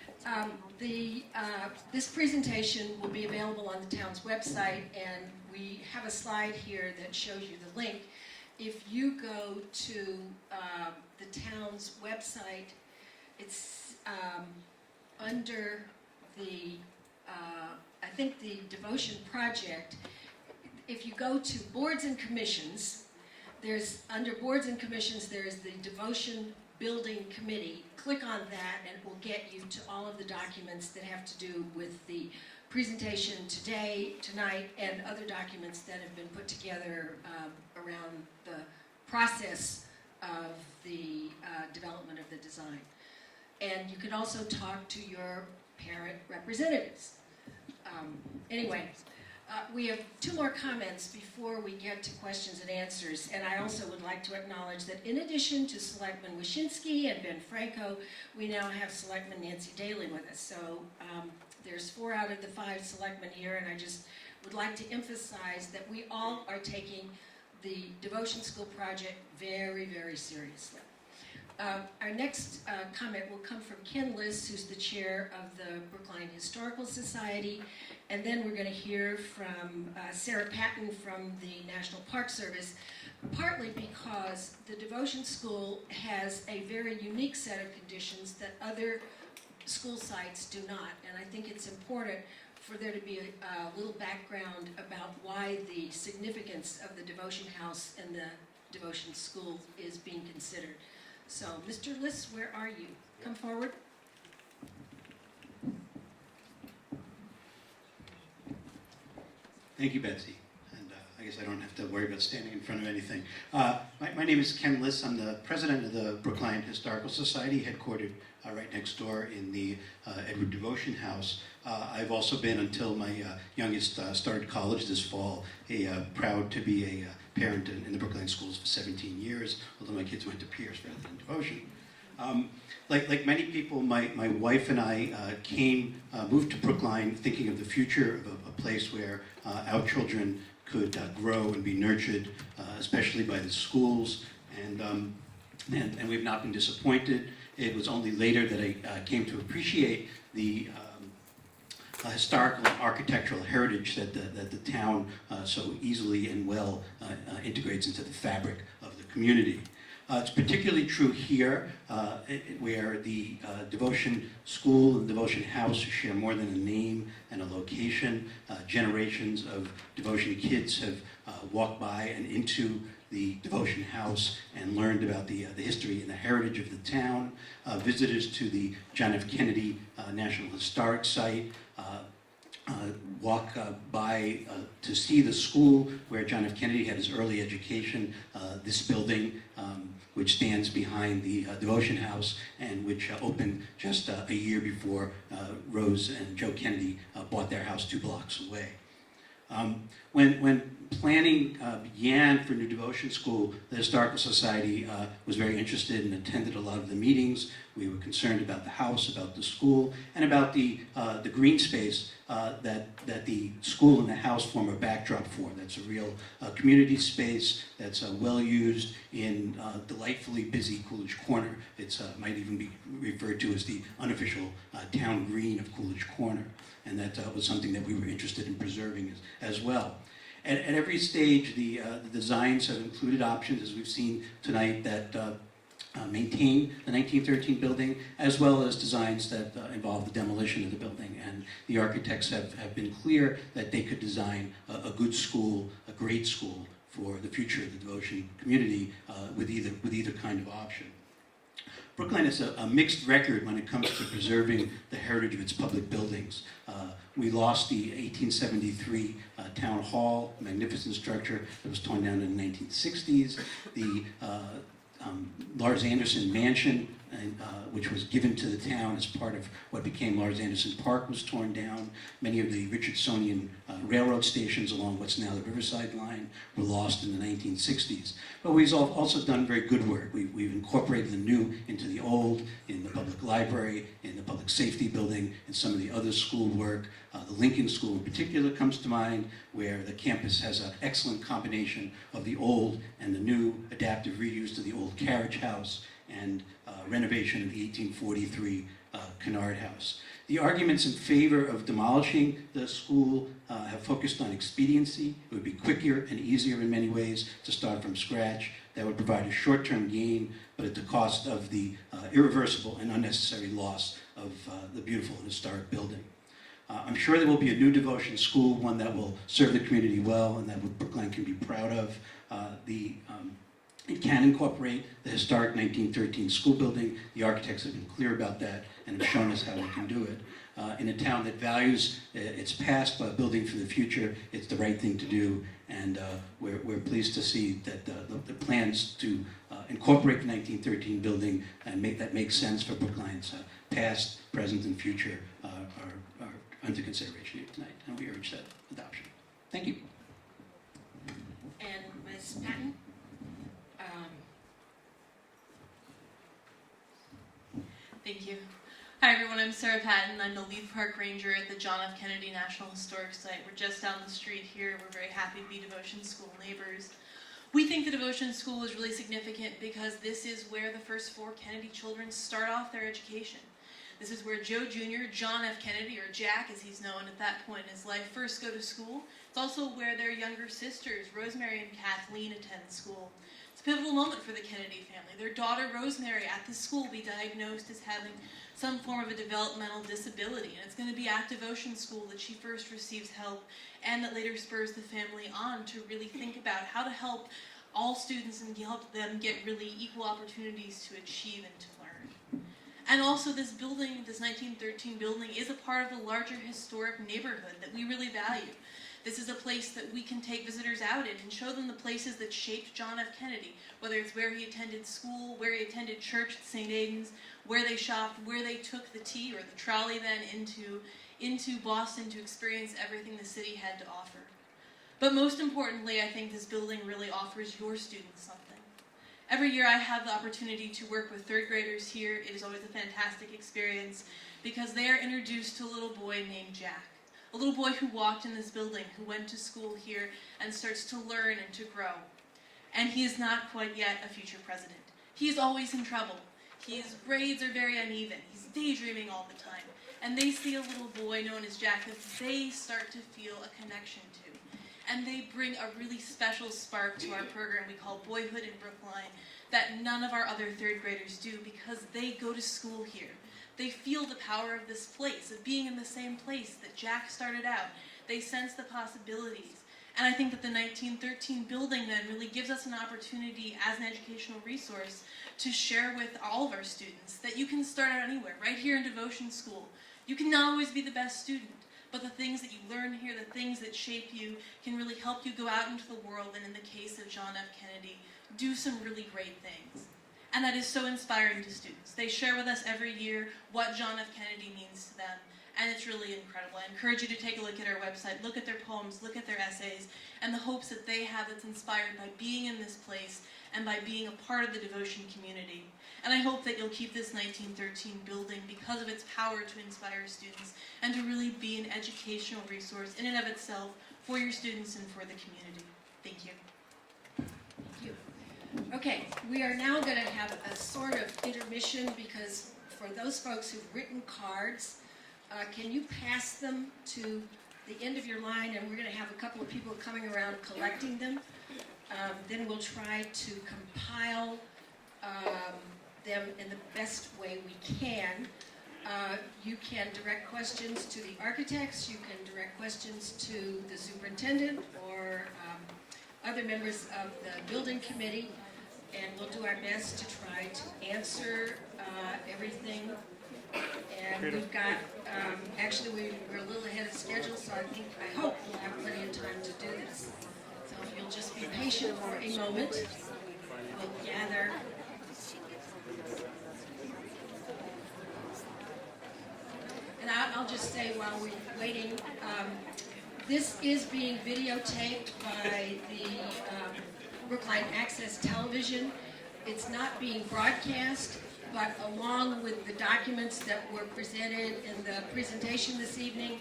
this presentation will be available on the town's website, and we have a slide here that shows you the link. If you go to the town's website, it's under the, I think the Devotion Project. If you go to Boards and Commissions, under Boards and Commissions, there is the Devotion Building Committee. Click on that and it will get you to all of the documents that have to do with the presentation tonight, and other documents that have been put together around the process of the development of the design. And you can also talk to your parent representatives. Anyway, we have two more comments before we get to questions and answers, and I also would like to acknowledge that in addition to Selectman Wyszynski and Ben Franco, we now have Selectman Nancy Daly with us. So there's 4 out of the 5 selectmen here, and I just would like to emphasize that we all are taking the Devotion School project very, very seriously. Our next comment will come from Ken Liss, who's the chair of the Brookline Historical Society, and then we're going to hear from Sarah Patton from the National Park Service, partly because the Devotion School has a very unique set of conditions that other school sites do not, and I think it's important for there to be a little background about why the significance of the Devotion House and the Devotion School is being considered. So, Mr. Liss, where are you? Come forward. Thank you, Betsy. And I guess I don't have to worry about standing in front of anything. My name is Ken Liss. I'm the president of the Brookline Historical Society, headquartered right next door in the Edward Devotion House. I've also been, until my youngest started college this fall, proud to be a parent in the Brookline schools for 17 years, although my kids went to Pierce rather than Devotion. Like many people, my wife and I moved to Brookline thinking of the future of a place where our children could grow and be nurtured, especially by the schools, and we've not been disappointed. It was only later that I came to appreciate the historical and architectural heritage that the town so easily and well integrates into the fabric of the community. It's particularly true here, where the Devotion School and Devotion House share more than a name and a location. Generations of Devotion kids have walked by and into the Devotion House and learned about the history and the heritage of the town. Visitors to the John F. Kennedy National Historic Site walk by to see the school where John F. Kennedy had his early education. This building, which stands behind the Devotion House and which opened just a year before Rose and Joe Kennedy bought their house 2 blocks away. When planning began for New Devotion School, the Historical Society was very interested and attended a lot of the meetings. We were concerned about the house, about the school, and about the green space that the school and the house form a backdrop for. That's a real community space that's well used in delightfully busy Coolidge Corner. It might even be referred to as the unofficial town green of Coolidge Corner. And that was something that we were interested in preserving as well. At every stage, the designs have included options, as we've seen tonight, that maintain the 1913 building, as well as designs that involve the demolition of the building. And the architects have been clear that they could design a good school, a great school, for the future of the Devotion community with either kind of option. Brookline is a mixed record when it comes to preserving the heritage of its public buildings. We lost the 1873 Town Hall, magnificent structure that was torn down in the 1960s. The Lars Anderson Mansion, which was given to the town as part of what became Lars Anderson Park, was torn down. Many of the Richardsonian railroad stations along what's now the Riverside Line were lost in the 1960s. But we've also done very good work. We've incorporated the new into the old, in the public library, in the public safety building, and some of the other school work. The Lincoln School in particular comes to mind, where the campus has an excellent combination of the old and the new, adaptive reuse to the old carriage house, and renovation of the 1843 Kennard House. The arguments in favor of demolishing the school have focused on expediency. It would be quicker and easier in many ways to start from scratch. That would provide a short-term gain, but at the cost of the irreversible and unnecessary loss of the beautiful and historic building. I'm sure there will be a new devotion school, one that will serve the community well and that Brookline can be proud of. It can incorporate the historic 1913 school building. The architects have been clear about that and have shown us how we can do it. In a town that values its past by building for the future, it's the right thing to do, and we're pleased to see that the plans to incorporate the 1913 building and make sense for Brookline's past, present, and future are under consideration here tonight, and we urge that adoption. Thank you. And Ms. Patton? Thank you. Hi everyone, I'm Sarah Patton. I'm the lead park ranger at the John F. Kennedy National Historic Site. We're just down the street here. We're very happy to be Devotion School neighbors. We think the Devotion School is really significant because this is where the first 4 Kennedy children start off their education. This is where Joe Jr., John F. Kennedy, or Jack as he's known at that point in his life, first go to school. It's also where their younger sisters, Rosemary and Kathleen, attend school. It's a pivotal moment for the Kennedy family. Their daughter, Rosemary, at this school will be diagnosed as having some form of a developmental disability, and it's going to be at Devotion School that she first receives help and that later spurs the family on to really think about how to help all students and help them get really equal opportunities to achieve and to learn. And also this building, this 1913 building, is a part of a larger historic neighborhood that we really value. This is a place that we can take visitors out in and show them the places that shaped John F. Kennedy, whether it's where he attended school, where he attended church at St. Aidan's, where they shopped, where they took the T or the trolley then into Boston to experience everything the city had to offer. But most importantly, I think this building really offers your students something. Every year I have the opportunity to work with 3rd graders here. It is always a fantastic experience because they are introduced to a little boy named Jack. A little boy who walked in this building, who went to school here and starts to learn and to grow. And he is not quite yet a future president. He is always in trouble. His grades are very uneven. He's daydreaming all the time. And they see a little boy known as Jack that they start to feel a connection to. And they bring a really special spark to our program we call Boyhood in Brookline that none of our other 3rd graders do because they go to school here. They feel the power of this place, of being in the same place that Jack started out. They sense the possibilities. And I think that the 1913 building then really gives us an opportunity as an educational resource to share with all of our students that you can start out anywhere, right here in Devotion School. You can not always be the best student, but the things that you learn here, the things that shape you, can really help you go out into the world and in the case of John F. Kennedy, do some really great things. And that is so inspiring to students. They share with us every year what John F. Kennedy means to them, and it's really incredible. I encourage you to take a look at our website, look at their poems, look at their essays, and the hopes that they have that's inspired by being in this place and by being a part of the Devotion community. And I hope that you'll keep this 1913 building because of its power to inspire students and to really be an educational resource in and of itself for your students and for the community. Thank you. Thank you. Okay, we are now going to have a sort of intermission because for those folks who've written cards, can you pass them to the end of your line, and we're going to have a couple of people coming around collecting them. Then we'll try to compile them in the best way we can. You can direct questions to the architects, you can direct questions to the superintendent or other members of the building committee. and we'll do our best to try to answer everything. And we've got, actually, we're a little ahead of schedule, so I hope we'll have plenty of time to do this. So if you'll just be patient for a moment, we'll gather. And I'll just say while we're waiting, this is being videotaped by the Brookline Access Television. It's not being broadcast, but along with the documents that were presented in the presentation this evening,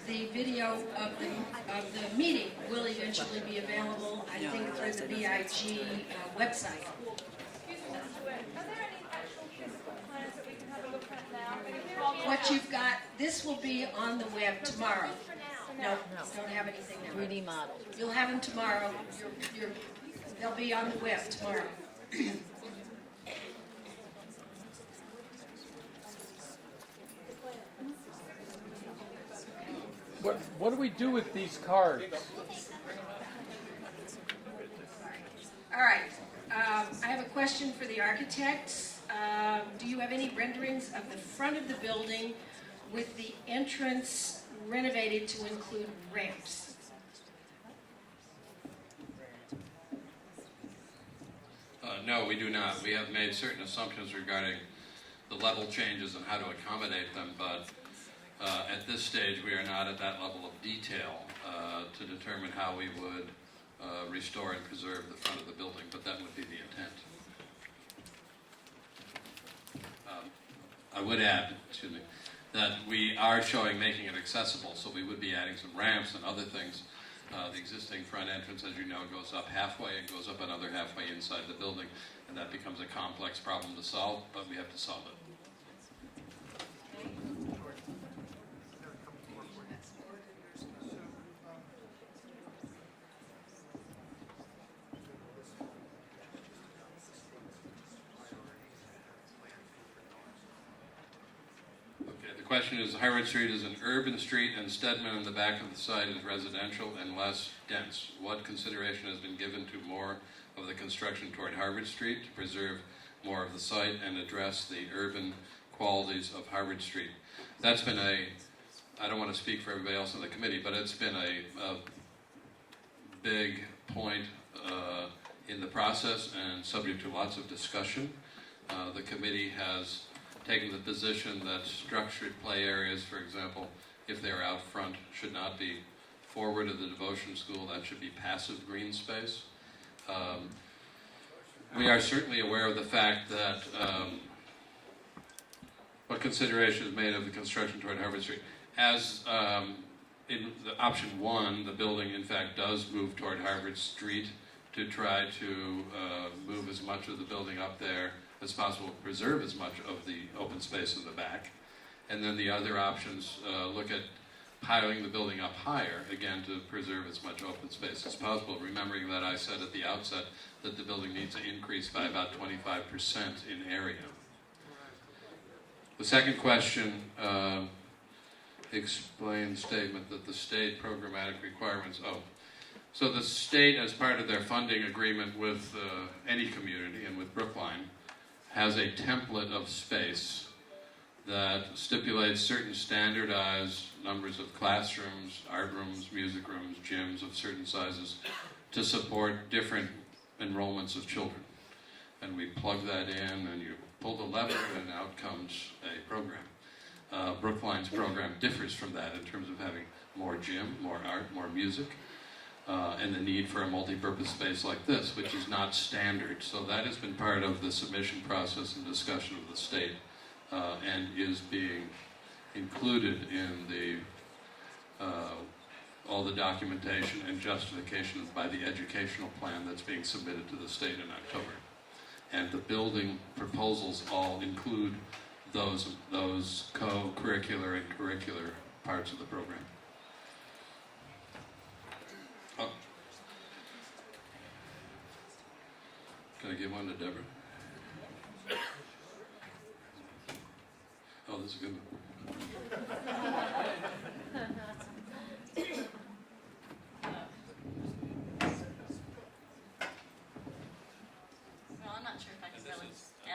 the video of the meeting will eventually be available, I think, through the BIG website. Excuse me, Mr. Witt, are there any actual physical plans that we can have a look at now? What you've got, this will be on the web tomorrow. No, don't have anything now. 3D model. You'll have them tomorrow. They'll be on the web tomorrow. What do we do with these cards? All right. I have a question for the architects. Do you have any renderings of the front of the building with the entrance renovated to include ramps? No, we do not. We have made certain assumptions regarding the level changes and how to accommodate them, but at this stage we are not at that level of detail to determine how we would restore and preserve the front of the building, but that would be the intent. I would add, excuse me, that we are showing making it accessible, so we would be adding some ramps and other things. The existing front entrance, as you know, goes up halfway and goes up another halfway inside the building, and that becomes a complex problem to solve, but we have to solve it. The question is, Harvard Street is an urban street and Stedman in the back of the site is residential and less dense. What consideration has been given to more of the construction toward Harvard Street to preserve more of the site and address the urban qualities of Harvard Street? That's been I don't want to speak for everybody else on the committee, but it's been a big point in the process and subject to lots of discussion. The committee has taking the position that structured play areas, for example, if they're out front, should not be forward of the devotion school. That should be passive green space. We are certainly aware of the fact that what consideration is made of the construction toward Harvard Street. As in the option 1, the building in fact does move toward Harvard Street to try to move as much of the building up there as possible, preserve as much of the open space in the back. And then the other options look at piling the building up higher, again, to preserve as much open space as possible, remembering that I said at the outset that the building needs to increase by about 25% in area. The second question explains statement that the state programmatic requirements, so the state, as part of their funding agreement with any community and with Brookline, has a template of space that stipulates certain standardized numbers of classrooms, art rooms, music rooms, gyms of certain sizes to support different enrollments of children. And we plug that in and you pull the lever and out comes a program. Brookline's program differs from that in terms of having more gym, more art, more music, and the need for a multi-purpose space like this, which is not standard. So that has been part of the submission process and discussion of the state, and is being included in the all the documentation and justification by the educational plan that's being submitted to the state in October. And the building proposals all include those co-curricular and curricular parts of the program. Oh. Can I give one to Deborah? Oh, this is a good one.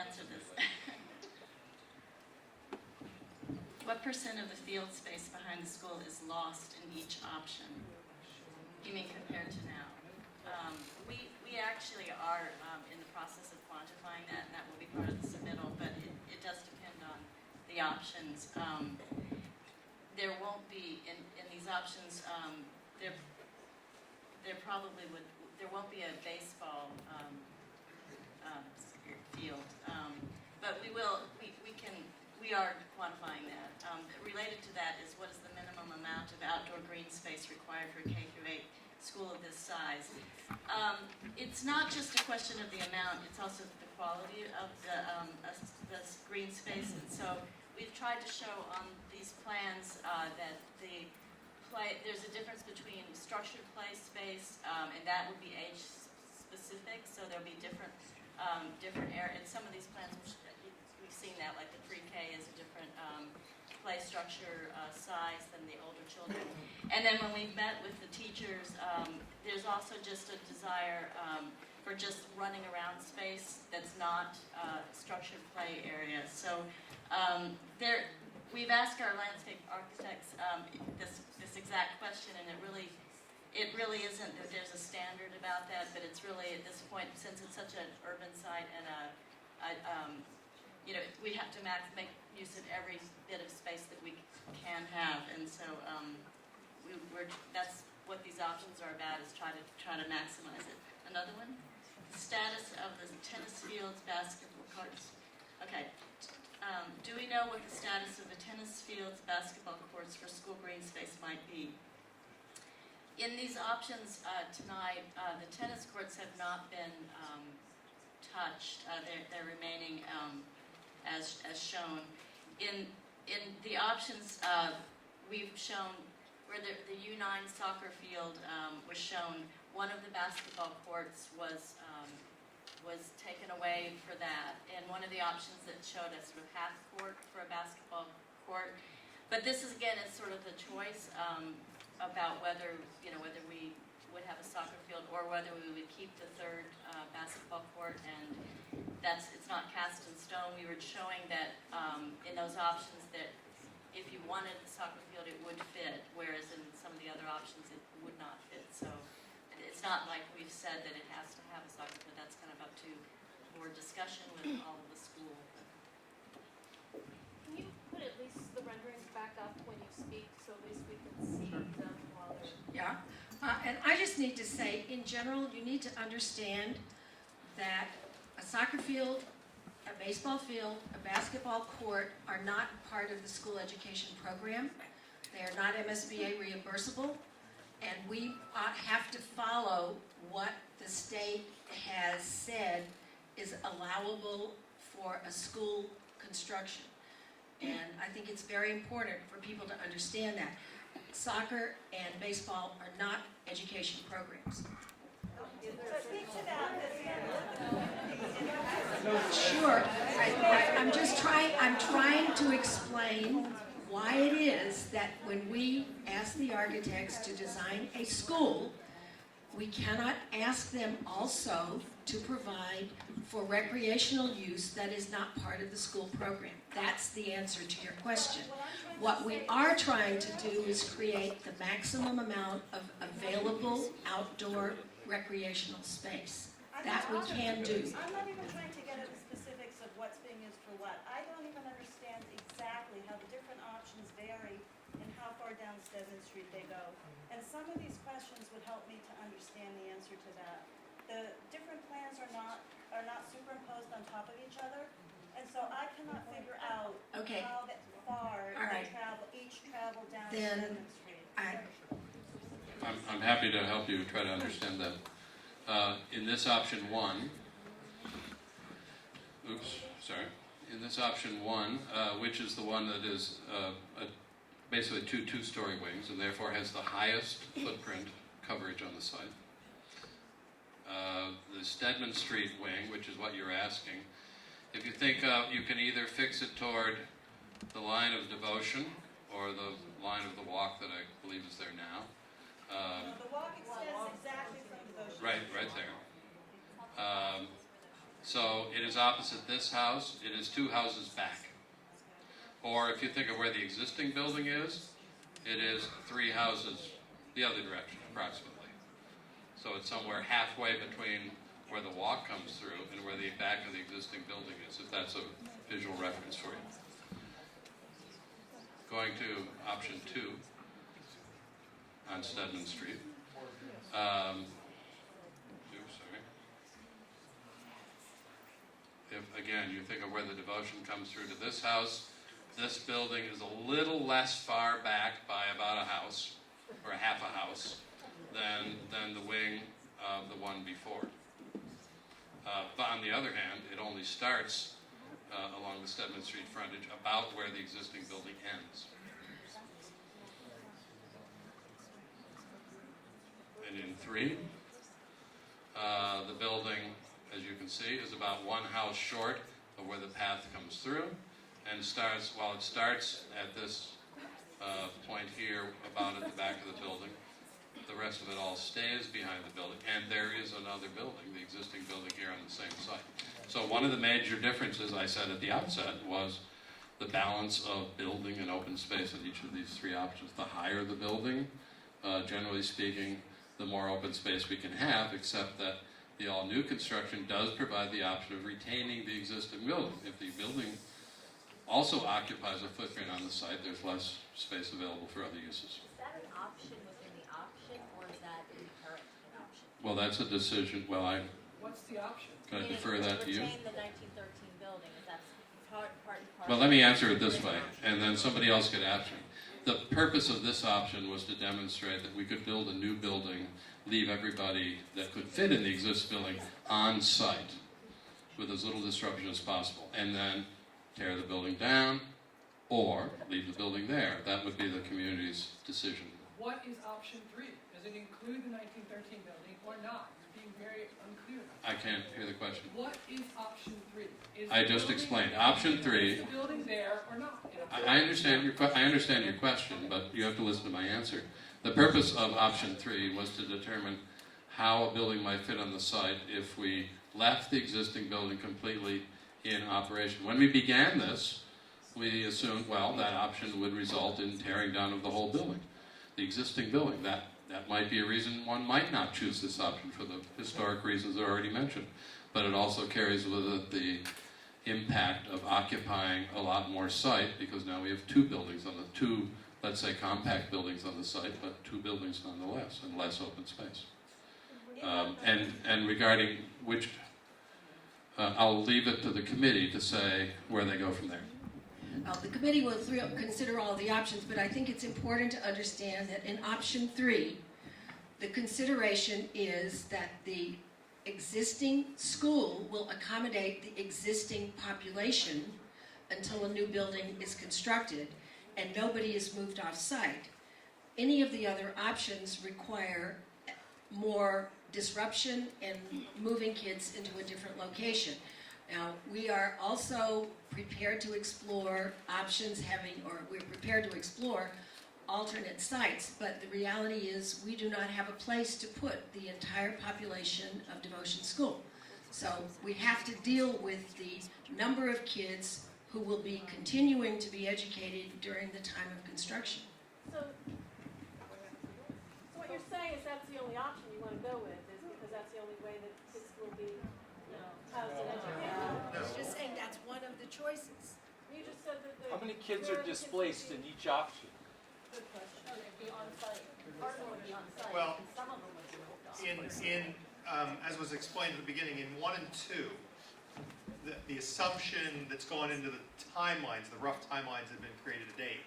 answer this. What percent of the field space behind the school is lost in each option? You mean compared to now? We actually are in the process of quantifying that, and that will be part of the submittal, but it does depend on the options. There won't be, in these options, there probably would, there won't be a baseball field, but we are quantifying that. Related to that is what is the minimum amount of outdoor green space required for a K through 8 school of this size. It's not just a question of the amount, it's also the quality of the green space. And so we've tried to show on these plans that there's a difference between structured play space, and that would be age specific, so there'll be different areas. In some of these plans, we've seen that, like the pre-K is a different play structure size than the older children. And then when we've met with the teachers, there's also just a desire for just running around space that's not structured play area. So we've asked our landscape architects this exact question, and it really isn't that there's a standard about that, but it's really at this point, since it's such an urban site and we have to make use of every bit of space that we can have, and so that's what these options are about, is try to maximize it. Another one, the status of the tennis fields, basketball courts. Okay, do we know what the status of the tennis fields, basketball courts for school green space might be? In these options tonight, the tennis courts have not been touched. They're remaining as shown. In the options, we've shown where the U9 soccer field was shown. One of the basketball courts was taken away for that, and one of the options that showed us was half court for a basketball court. But this is again is sort of the choice about whether we would have a soccer field or whether we would keep the third basketball court, and it's not cast in stone. We were showing that in those options that if you wanted the soccer field, it would fit, whereas in some of the other options, it would not fit. So it's not like we've said that it has to have a soccer field. That's kind of up to more discussion with all of the school. Can you put at least the renderings back up when you speak, so at least we can see them while they're... Yeah, and I just need to say, in general, you need to understand that a soccer field, a baseball field, a basketball court are not part of the school education program. They are not MSBA reimbursable, and we have to follow what the state has said is allowable for a school construction. And I think it's very important for people to understand that. Soccer and baseball are not education programs. So speak to that. Sure, I'm trying to explain why it is that when we ask the architects to design a school, we cannot ask them also to provide for recreational use that is not part of the school program. That's the answer to your question. What we are trying to do is create the maximum amount of available outdoor recreational space. That we can do. I'm not even trying to get at the specifics of what's being used for what. I don't even understand exactly how the different options vary and how far down Stedman Street they go. And some of these questions would help me to understand the answer to that. The different plans are not superimposed on top of each other, and so I cannot figure out how far they each travel down Stedman Street. I'm happy to help you try to understand that. In this option 1, in this option 1, which is the one that is basically two-story wings and therefore has the highest footprint coverage on the site. The Stedman Street wing, which is what you're asking, if you think you can either fix it toward the line of devotion or the line of the walk that I believe is there now. The walk extends exactly from devotion. Right there. So it is opposite this house, it is 2 houses back. Or if you think of where the existing building is, it is 3 houses the other direction, approximately. So it's somewhere halfway between where the walk comes through and where the back of the existing building is, if that's a visual reference for you. Going to option 2 on Stedman Street. If, again, you think of where the devotion comes through to this house, this building is a little less far back by about a house, or a half a house, than the wing of the one before. But on the other hand, it only starts along the Stedman Street frontage about where the existing building ends. And in 3, the building, as you can see, is about 1 house short of where the path comes through, and starts, while it starts at this point here, about at the back of the building, the rest of it all stays behind the building, and there is another building, the existing building here on the same site. So one of the major differences, I said at the outset, was the balance of building and open space in each of these 3 options. The higher the building, generally speaking, the more open space we can have, except that the all-new construction does provide the option of retaining the existing building. If the building also occupies a footprint on the site, there's less space available for other uses. Is that an option within the option, or is that inherent in option? Well, that's a decision. Well, What's the option? can I defer that to you? Retain the 1913 building, if that's part and parcel. Well, let me answer it this way, and then somebody else could answer it. The purpose of this option was to demonstrate that we could build a new building, leave everybody that could fit in the existing building on site with as little disruption as possible, and then tear the building down or leave the building there. That would be the community's decision. What is option 3? Does it include the 1913 building or not? You're being very unclear about I can't hear the question. that. What is option 3? Is I the just building- explained. Option 3. Is the building there or not? I understand your question, but you have to listen to my answer. The purpose of option 3 was to determine how a building might fit on the site if we left the existing building completely in operation. When we began this, we assumed, well, that option would result in tearing down of the whole building, the existing building. That might be a reason one might not choose this option for the historic reasons I already mentioned. But it also carries with it the impact of occupying a lot more site, because now we have 2 buildings on the 2, let's say, compact buildings on the site, but 2 buildings nonetheless, and less open space. And regarding which, I'll leave it to the committee to say where they go from there. The committee will consider all the options, but I think it's important to understand that in option 3, the consideration is that the existing school will accommodate the existing population until a new building is constructed and nobody is moved off site. Any of the other options require more disruption and moving kids into a different location. Now, we are also prepared to explore options we're prepared to explore alternate sites, but the reality is we do not have a place to put the entire population of Devotion School. So we have to deal with the number of kids who will be continuing to be educated during the time of construction. So what you're saying is that's the only option you want to go with, is because that's the only way that kids will be housed and educated? I'm just saying that's one of the choices. You just said that How many kids are displaced in each option? Good question. Okay, be on site. Part of them would be on site. Well, and some of them would be moved off. as was explained at the beginning, in 1 and 2, the assumption that's gone into the timelines, the rough timelines that have been created to date,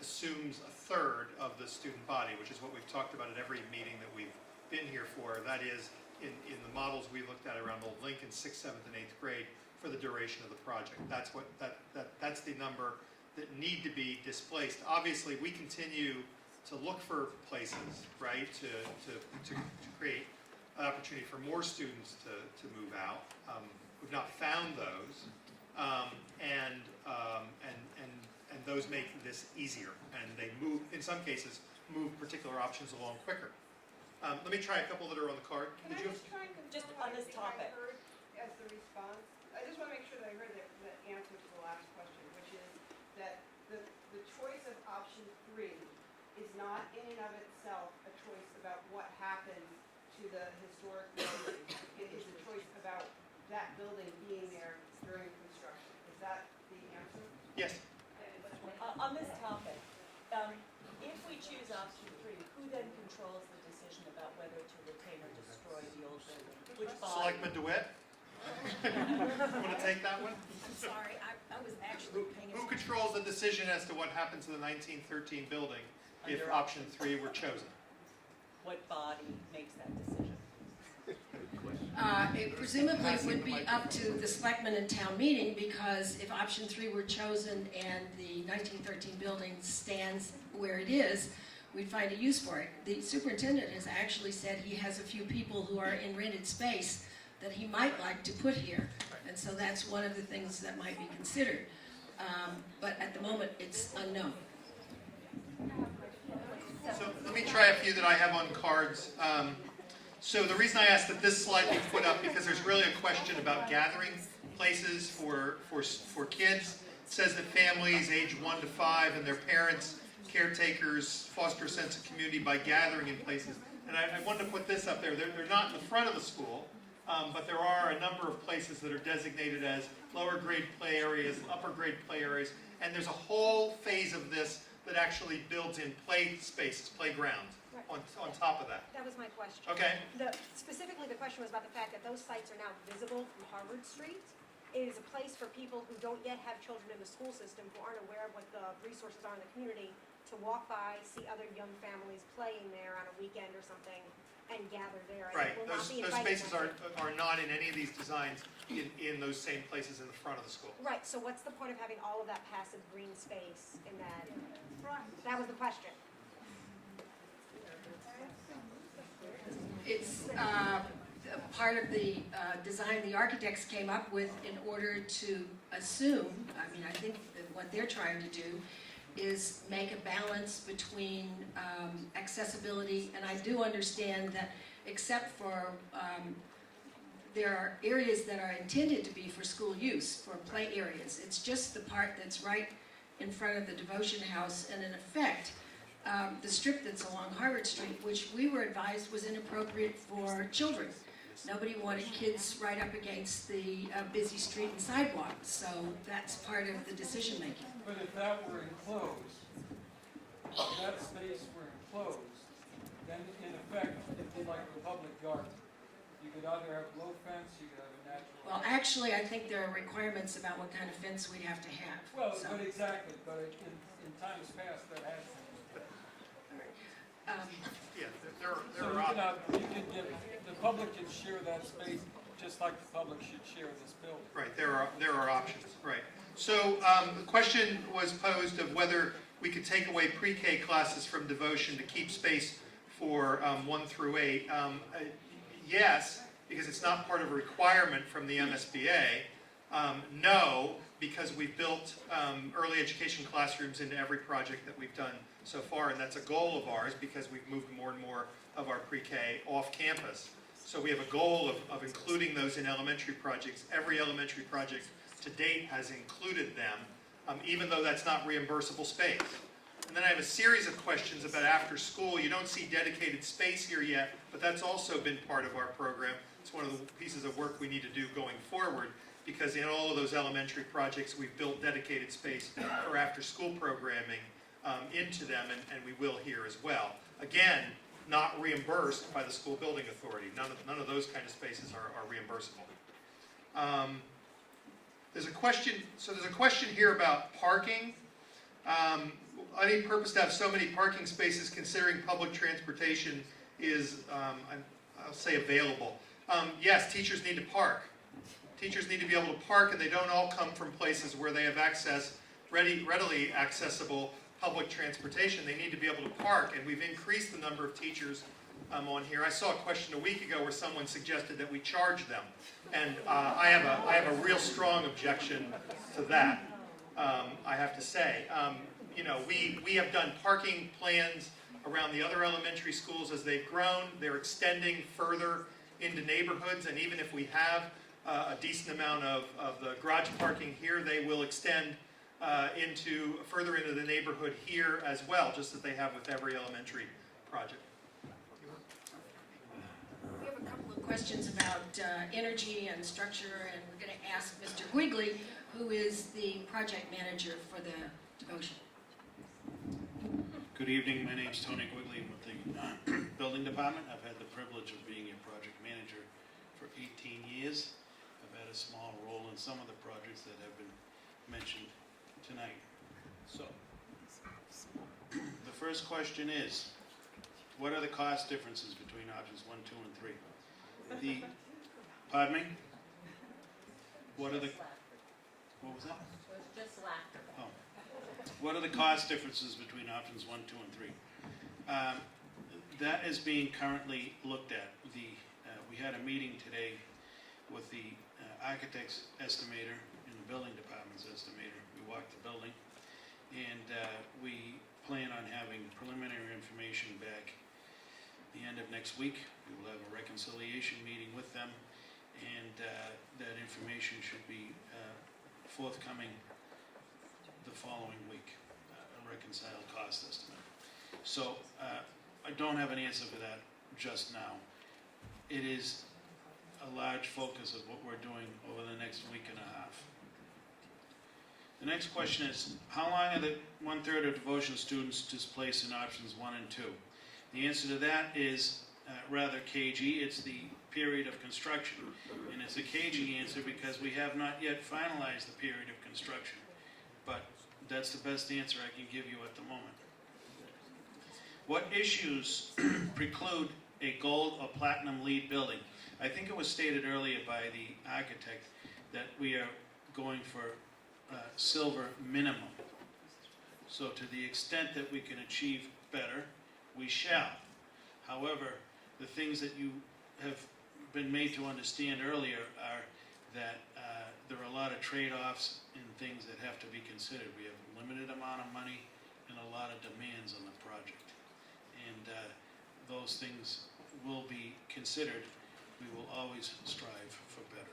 assumes a third of the student body, which is what we've talked about at every meeting that we've been here for. That is, in the models we looked at around Old Lincoln, 6th, 7th, and 8th grade, for the duration of the project. That's the number that need to be displaced. Obviously, we continue to look for places, right, to create an opportunity for more students to move out. We've not found those, and those make this easier, and they move, in some cases, move particular options along quicker. Let me try a couple that are on the card. Can I just try and Just confirm on this everything I topic. heard as the response not in and of itself a choice about what happens to the historic building. It is a choice about that building being there during construction. Is that the answer? Yes? On this topic, if we choose option 3, who then controls the decision about whether to retain or destroy the old building? Which body? Selectman DeWitt? Want to take that one? I'm sorry, I was actually paying Who attention. controls the decision as to what happens to the 1913 building if Under option 3 were chosen? What body makes that decision? It presumably would be up to the selectmen and town meeting, because if option 3 were chosen and the 1913 building stands where it is, we'd find a use for it. The superintendent has actually said he has a few people who are in rented space that he might like to put here, and so that's one of the things that might be considered. But at the moment, it's unknown. So let me try a few that I have on cards. So the reason I asked that this slide be put up, because there's really a question about gathering places for kids. It says that families age 1 to 5 and their parents, caretakers, foster a sense of community by gathering in places. And I wanted to put this up there. They're not in the front of the school, but there are a number of places that are designated as lower grade play areas, upper grade play areas, and there's a whole phase of this that actually builds in play spaces, playgrounds, on top of that. That was my question. Okay. Specifically, the question was about the fact that those sites are now visible from Harvard Street. It is a place for people who don't yet have children in the school system, who aren't aware of what the resources are in the community, to walk by, see other young families playing there on a weekend or something, and gather there. And Right, it will not be those invited spaces back. are not in any of these designs in those same places in the front of the school. Right, so what's the point of having all of that passive green space in that? That was the question. It's part of the design the architects came up with in order to assume, I think that what they're trying to do is make a balance between accessibility, and I do understand that except for, there are areas that are intended to be for school use, for play areas. It's just the part that's right in front of the devotion house, and in effect, the strip that's along Harvard Street, which we were advised was inappropriate for children. Nobody wanted kids right up against the busy street and sidewalk, so that's part of the decision making. But if that were enclosed, if that space were enclosed, then in effect, it'd be like a public garden. You could either have low fence, you could have a natural. Well, actually, I think there are requirements about what kind of fence we'd have to have. Well, so. but exactly, but in times past, that has been. Yeah, there So are options. you could give, the public can share that space, just like the public should share this building. Right, there are options, right. So the question was posed of whether we could take away pre-K classes from devotion to keep space for 1 through 8. Yes, because it's not part of a requirement from the MSBA. No, because we've built early education classrooms into every project that we've done so far, and that's a goal of ours because we've moved more and more of our pre-K off campus. So we have a goal of including those in elementary projects. Every elementary project to date has included them, even though that's not reimbursable space. And then I have a series of questions about after school. You don't see dedicated space here yet, but that's also been part of our program. It's one of the pieces of work we need to do going forward, because in all of those elementary projects, we've built dedicated space for after school programming into them, and we will here as well. Again, not reimbursed by the school building authority. None of those kind of spaces are reimbursable. There's a question here about parking. Any purpose to have so many parking spaces considering public transportation is, I'll say, available. Yes, teachers need to park. Teachers need to be able to park, and they don't all come from places where they have access, readily accessible public transportation. They need to be able to park, and we've increased the number of teachers on here. I saw a question a week ago where someone suggested that we charge them, and I have a real strong objection to that. I have to say, we have done parking plans around the other elementary schools as they've grown. They're extending further into neighborhoods, and even if we have a decent amount of the garage parking here, they will extend further into the neighborhood here as well, just as they have with every elementary project. We have a couple of questions about energy and structure, and we're going to ask Mr. Quigley, who is the project manager for the devotion. Good evening, my name's Tony Quigley with the Building Department. I've had the privilege of being a project manager for 18 years. I've had a small role in some of the projects that have been mentioned tonight. So, the first question is, what are the cost differences between options 1, 2, and 3? Pardon me? What was that? It was just laughter. Oh. What are the cost differences between options 1, 2, and 3? That is being currently looked at. We had a meeting today with the architect's estimator and the building department's estimator. We walked the building, and we plan on having preliminary information back the end of next week. We will have a reconciliation meeting with them, and that information should be forthcoming the following week, a reconciled cost estimate. So I don't have an answer for that just now. It is a large focus of what we're doing over the next week and a half. The next question is, how long are the 1/3 of devotion students displaced in options 1 and 2? The answer to that is rather cagey. It's the period of construction. And it's a cagey answer because we have not yet finalized the period of construction. But that's the best answer I can give you at the moment. What issues preclude a gold or platinum LEED building? I think it was stated earlier by the architect that we are going for silver minimum. So to the extent that we can achieve better, we shall. However, the things that you have been made to understand earlier are that there are a lot of trade-offs and things that have to be considered. We have a limited amount of money and a lot of demands on the project. And those things will be considered. We will always strive for better.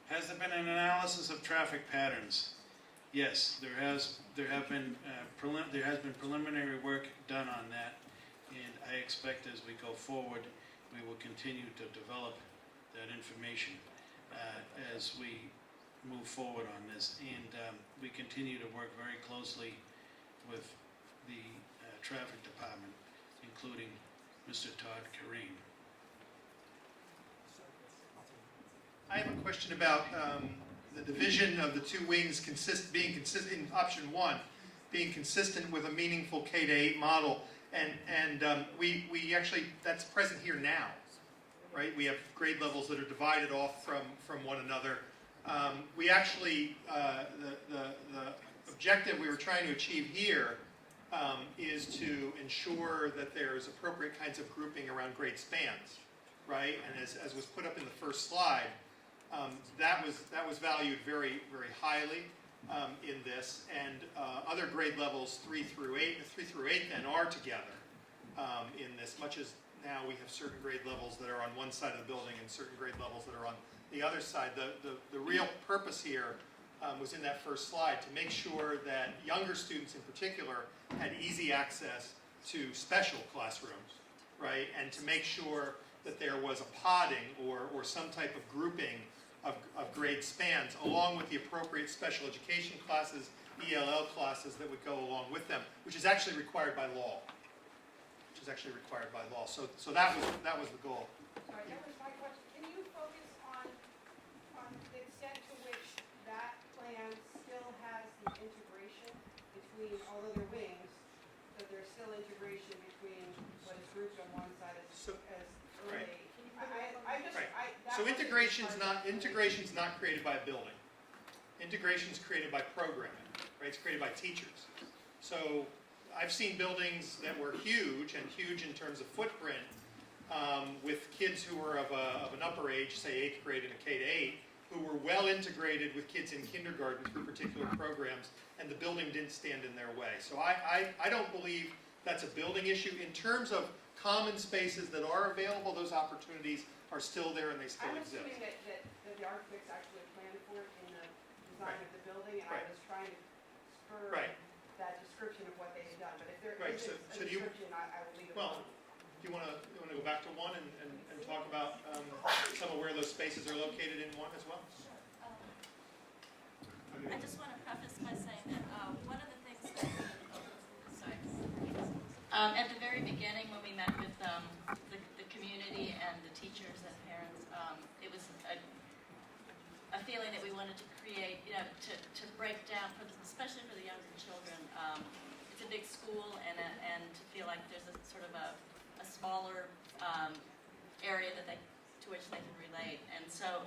Has there been an analysis of traffic patterns? Yes, there has been preliminary work done on that, and I expect as we go forward, we will continue to develop that information as we move forward on this. And we continue to work very closely with the traffic department, including Mr. Todd Kareen. I have a question about the division of the two wings being consistent in option 1, being consistent with a meaningful K-8 model, and we actually, that's present here now, right? We have grade levels that are divided off from one another. We actually, the objective we were trying to achieve here is to ensure that there's appropriate kinds of grouping around grade spans, right? And as was put up in the first slide, that was valued very, very highly in this, and other grade levels 3 through 8 then are together in this, much as now we have certain grade levels that are on one side of the building and certain grade levels that are on the other side. The real purpose here was in that first slide, to make sure that younger students in particular had easy access to special classrooms, right? And to make sure that there was a podding or some type of grouping of grade spans, along with the appropriate special education classes, ELL classes that would go along with them, which is actually required by law. So that was the goal. All right, that was my question. Can you focus on the extent to which that plan still has the integration between, although they're wings, but there's still integration between what is grouped on one side as early. Right. That So wasn't integration's part of not created by a building. Integration's created by programming, right? It's created by teachers. So I've seen buildings that were huge in terms of footprint, with kids who were of an upper age, say 8th grade and a K-8, who were well integrated with kids in kindergarten through particular programs, and the building didn't stand in their way. So I don't believe that's a building issue. In terms of common spaces that are available, those opportunities are still there and they still I'm exist. assuming that the architects actually planned for it in the design Right. of the building, and I Right. was trying to spur Right. that description of what they had done, but if there Right, isn't so a do you- description, I will leave it Well, alone. do you want to go back to one and talk about some of where those spaces are located in one as well? Sure. I just want to preface by saying that one of the things that, sorry. At the very beginning, when we met with the community and the teachers and parents, it was a feeling that we wanted to create, to break down, especially for the younger children. It's a big school, and to feel like there's a sort of a smaller area to which they can relate. And so,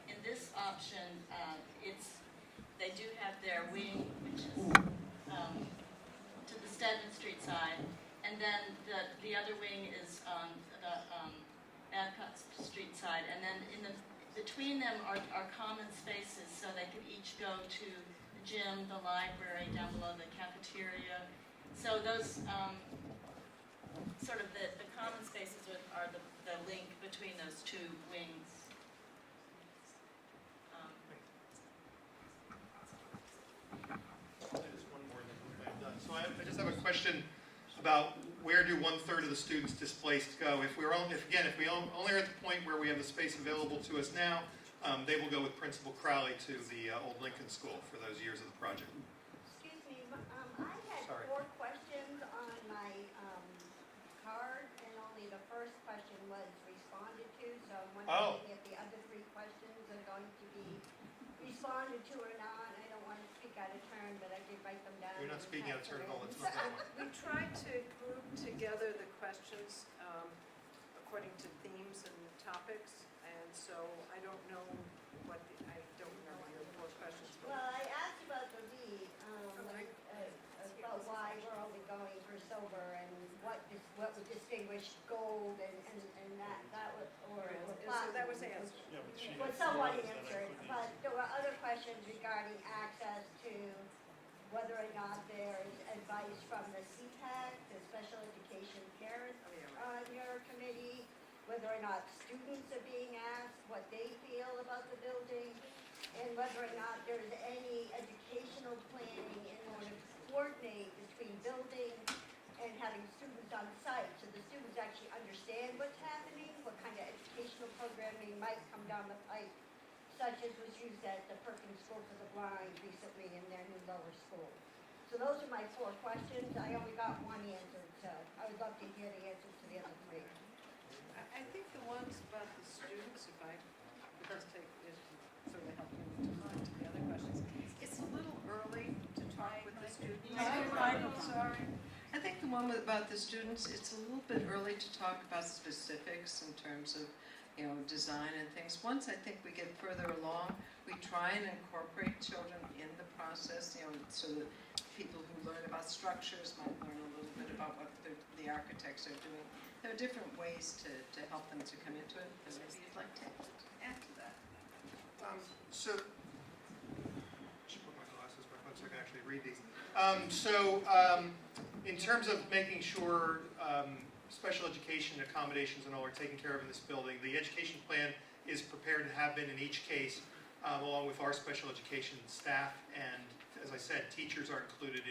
in this option, they do have their wing, which is to the Stedman Street side, and then the other wing is on the Babcock Street side, and then between them are common spaces, so they can each go to the gym, the library, down below the cafeteria. So those sort of the common spaces are the link between those two wings. Just one more, then I'm done. So I just have a question about where do 1/3 of the students displaced go? If we only are at the point where we have the space available to us now, they will go with Principal Crowley to the Old Lincoln School for those years of the project. Excuse me, I had Sorry. 4 questions on my card, and only the first question was responded to, so I'm Oh. wondering if the other 3 questions are going to be responded to or not. I don't want to speak out of turn, but I did write them down. You're not and speaking out of typed turn at them all, in. it's not that one. We tried to group together the questions according to themes and topics, and so I don't know I don't remember your 4 questions. Well, I asked about the lead, about why we're only going for silver and what would distinguish gold and that was, or So that was platinum, answered. which was somewhat answered, but there were other questions regarding access to whether or not there is advice from the CPAC, the Special Education Parents on your committee, whether or not students are being asked what they feel about the building, and whether or not there's any educational planning in order to coordinate between building and having students on site, so the students actually understand what's happening, what kind of educational programming might come down the pipe, such as was used at the Perkins School for the Blind recently in their new lower school. So those are my 4 questions. I only got one answer, so I would love to hear the answers to the other 3. I think the ones about the students, if I could just take it to sort of help you to mind to the other questions. It's a little early to talk with the students. I'm sorry. I think the one about the students, it's a little bit early to talk about specifics in terms of, design and things. Once I think we get further along, we try and incorporate children in the process, so that people who learn about structures might learn a little bit about what the architects are doing. There are different ways to help them to come into it, and maybe you'd like to add to that. So, should put my glasses back on so I can actually read these. In terms of making sure special education accommodations and all are taken care of in this building, the education plan is prepared and have been in each case, along with our special education staff. And as I said, teachers are included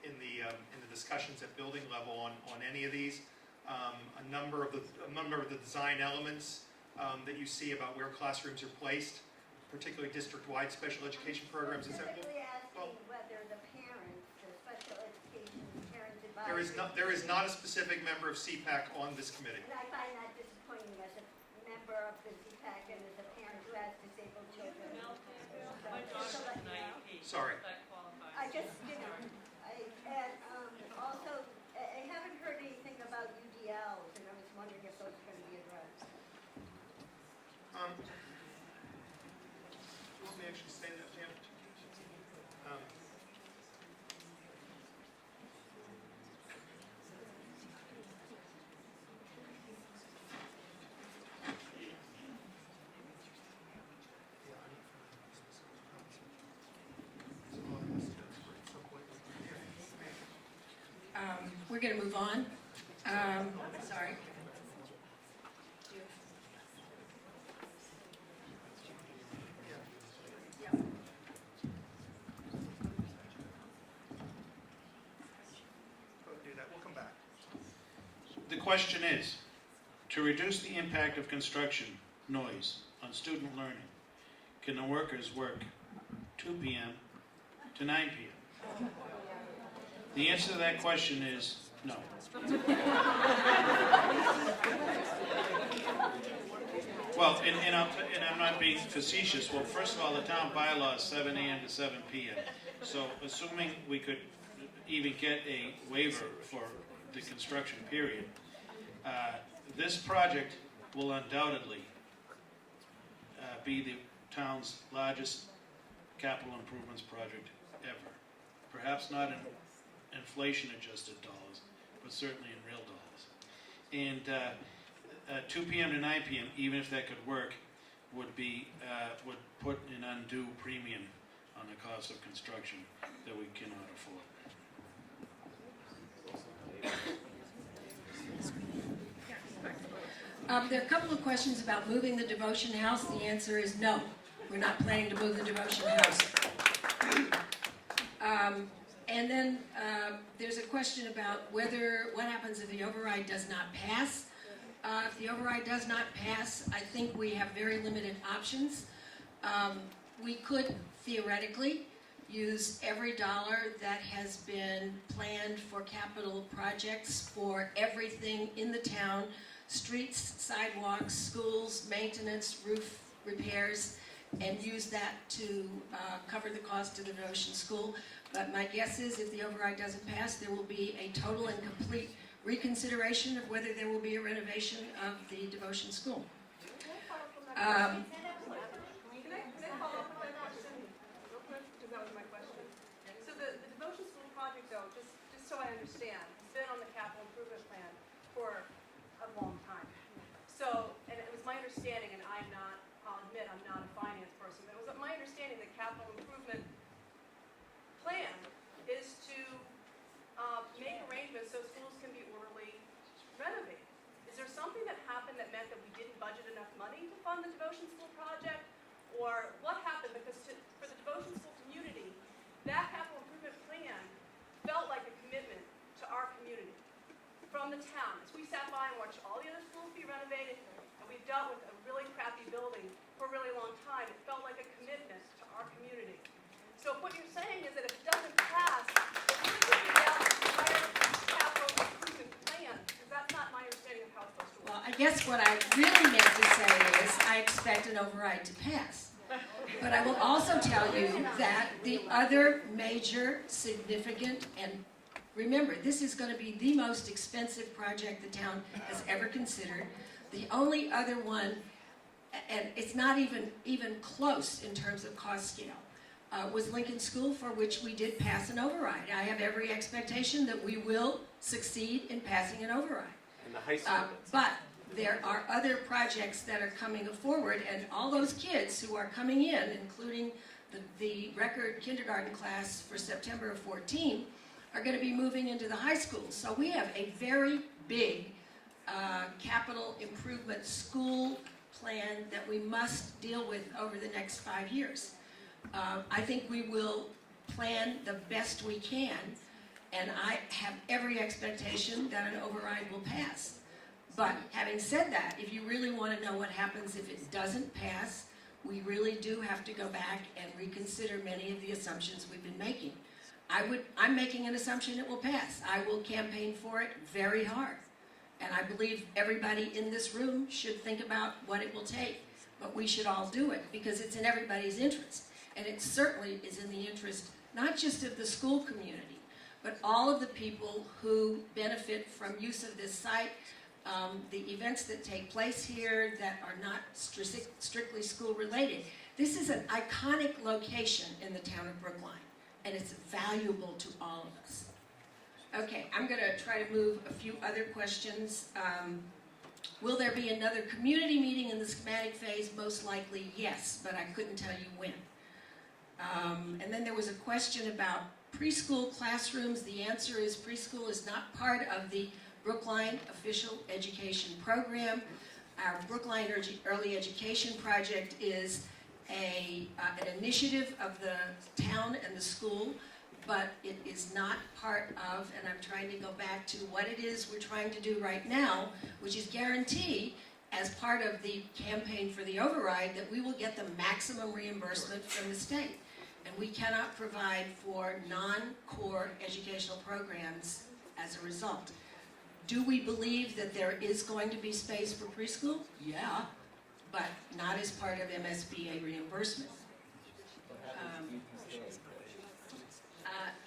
in the discussions at building level on any of these. A number of the design elements that you see about where classrooms are placed, particularly district-wide special education programs. Specifically asking whether the parents, the special education parents advisors. There is not a specific member of CPAC on this committee. And I find that disappointing as a member of the CPAC and as a parent who has disabled children. My daughter's an IEP. Sorry. That qualifies. I just, and also, I haven't heard anything about UDLs, and I was wondering if those are going to be addressed. You want me to actually say that, Jan? We're going to move on. Sorry. Do that, we'll come back. The question is, to reduce the impact of construction noise on student learning, can the workers work 2 p.m. to 9 p.m.? The answer to that question is no. Well, and I'm not being facetious. Well, first of all, the town bylaw is 7 a.m. to 7 p.m. So assuming we could even get a waiver for the construction period, this project will undoubtedly be the town's largest capital improvements project ever. Perhaps not in inflation-adjusted dollars, but certainly in real dollars. And 2 p.m. to 9 p.m., even if that could work, would put an undue premium on the cost of construction that we cannot afford. There are a couple of questions about moving the devotion house. The answer is no. We're not planning to move the devotion house. And then there's a question about what happens if the override does not pass. If the override does not pass, I think we have very limited options. We could theoretically use every dollar that has been planned for capital projects for everything in the town, streets, sidewalks, schools, maintenance, roof repairs, and use that to cover the cost of the devotion school. But my guess is if the override doesn't pass, there will be a total and complete reconsideration of whether there will be a renovation of the devotion school. Can I follow up on that question real quick? Because that was my question. So the devotion school project, though, just so I understand, it's been on the capital improvement plan for a long time. So, and it was my understanding, and I'll admit I'm not a finance person, but it was my understanding the capital improvement plan is to make arrangements so schools can be orderly renovated. Is there something that happened that meant that we didn't budget enough money to fund the devotion school project? Or what happened? Because for the devotion school community, that capital improvement plan felt like a commitment to our community from the town. As we sat by and watched all the other schools be renovated, and we've dealt with a really crappy building for a really long time, it felt like a commitment to our community. So if what you're saying is that if it doesn't pass, then we're taking down the entire capital improvement plan, because that's not my understanding of how it's supposed to work. Well, I guess what I really meant to say is I expect an override to pass. But I will also tell you that the other major, significant, and remember, this is going to be the most expensive project the town has ever considered. The only other one, and it's not even close in terms of cost scale, was Lincoln School, for which we did pass an override. I have every expectation that we will succeed in passing an override. And the high school. But there are other projects that are coming forward, and all those kids who are coming in, including the record kindergarten class for September of 14, are going to be moving into the high school. So we have a very big capital improvement school plan that we must deal with over the next 5 years. I think we will plan the best we can, and I have every expectation that an override will pass. But having said that, if you really want to know what happens if it doesn't pass, we really do have to go back and reconsider many of the assumptions we've been making. I'm making an assumption it will pass. I will campaign for it very hard. And I believe everybody in this room should think about what it will take. But we should all do it because it's in everybody's interest. And it certainly is in the interest not just of the school community, but all of the people who benefit from use of this site, the events that take place here that are not strictly school related. This is an iconic location in the town of Brookline, and it's valuable to all of us. Okay, I'm going to try to move a few other questions. Will there be another community meeting in the schematic phase? Most likely, yes, but I couldn't tell you when. And then there was a question about preschool classrooms. The answer is preschool is not part of the Brookline Official Education Program. Our Brookline Early Education Project is an initiative of the town and the school, but it is not part of, and I'm trying to go back to what it is we're trying to do right now, which is guarantee, as part of the campaign for the override, that we will get the maximum reimbursement from the state. And we cannot provide for non-core educational programs as a result. Do we believe that there is going to be space for preschool? Yeah, but not as part of MSBA reimbursement.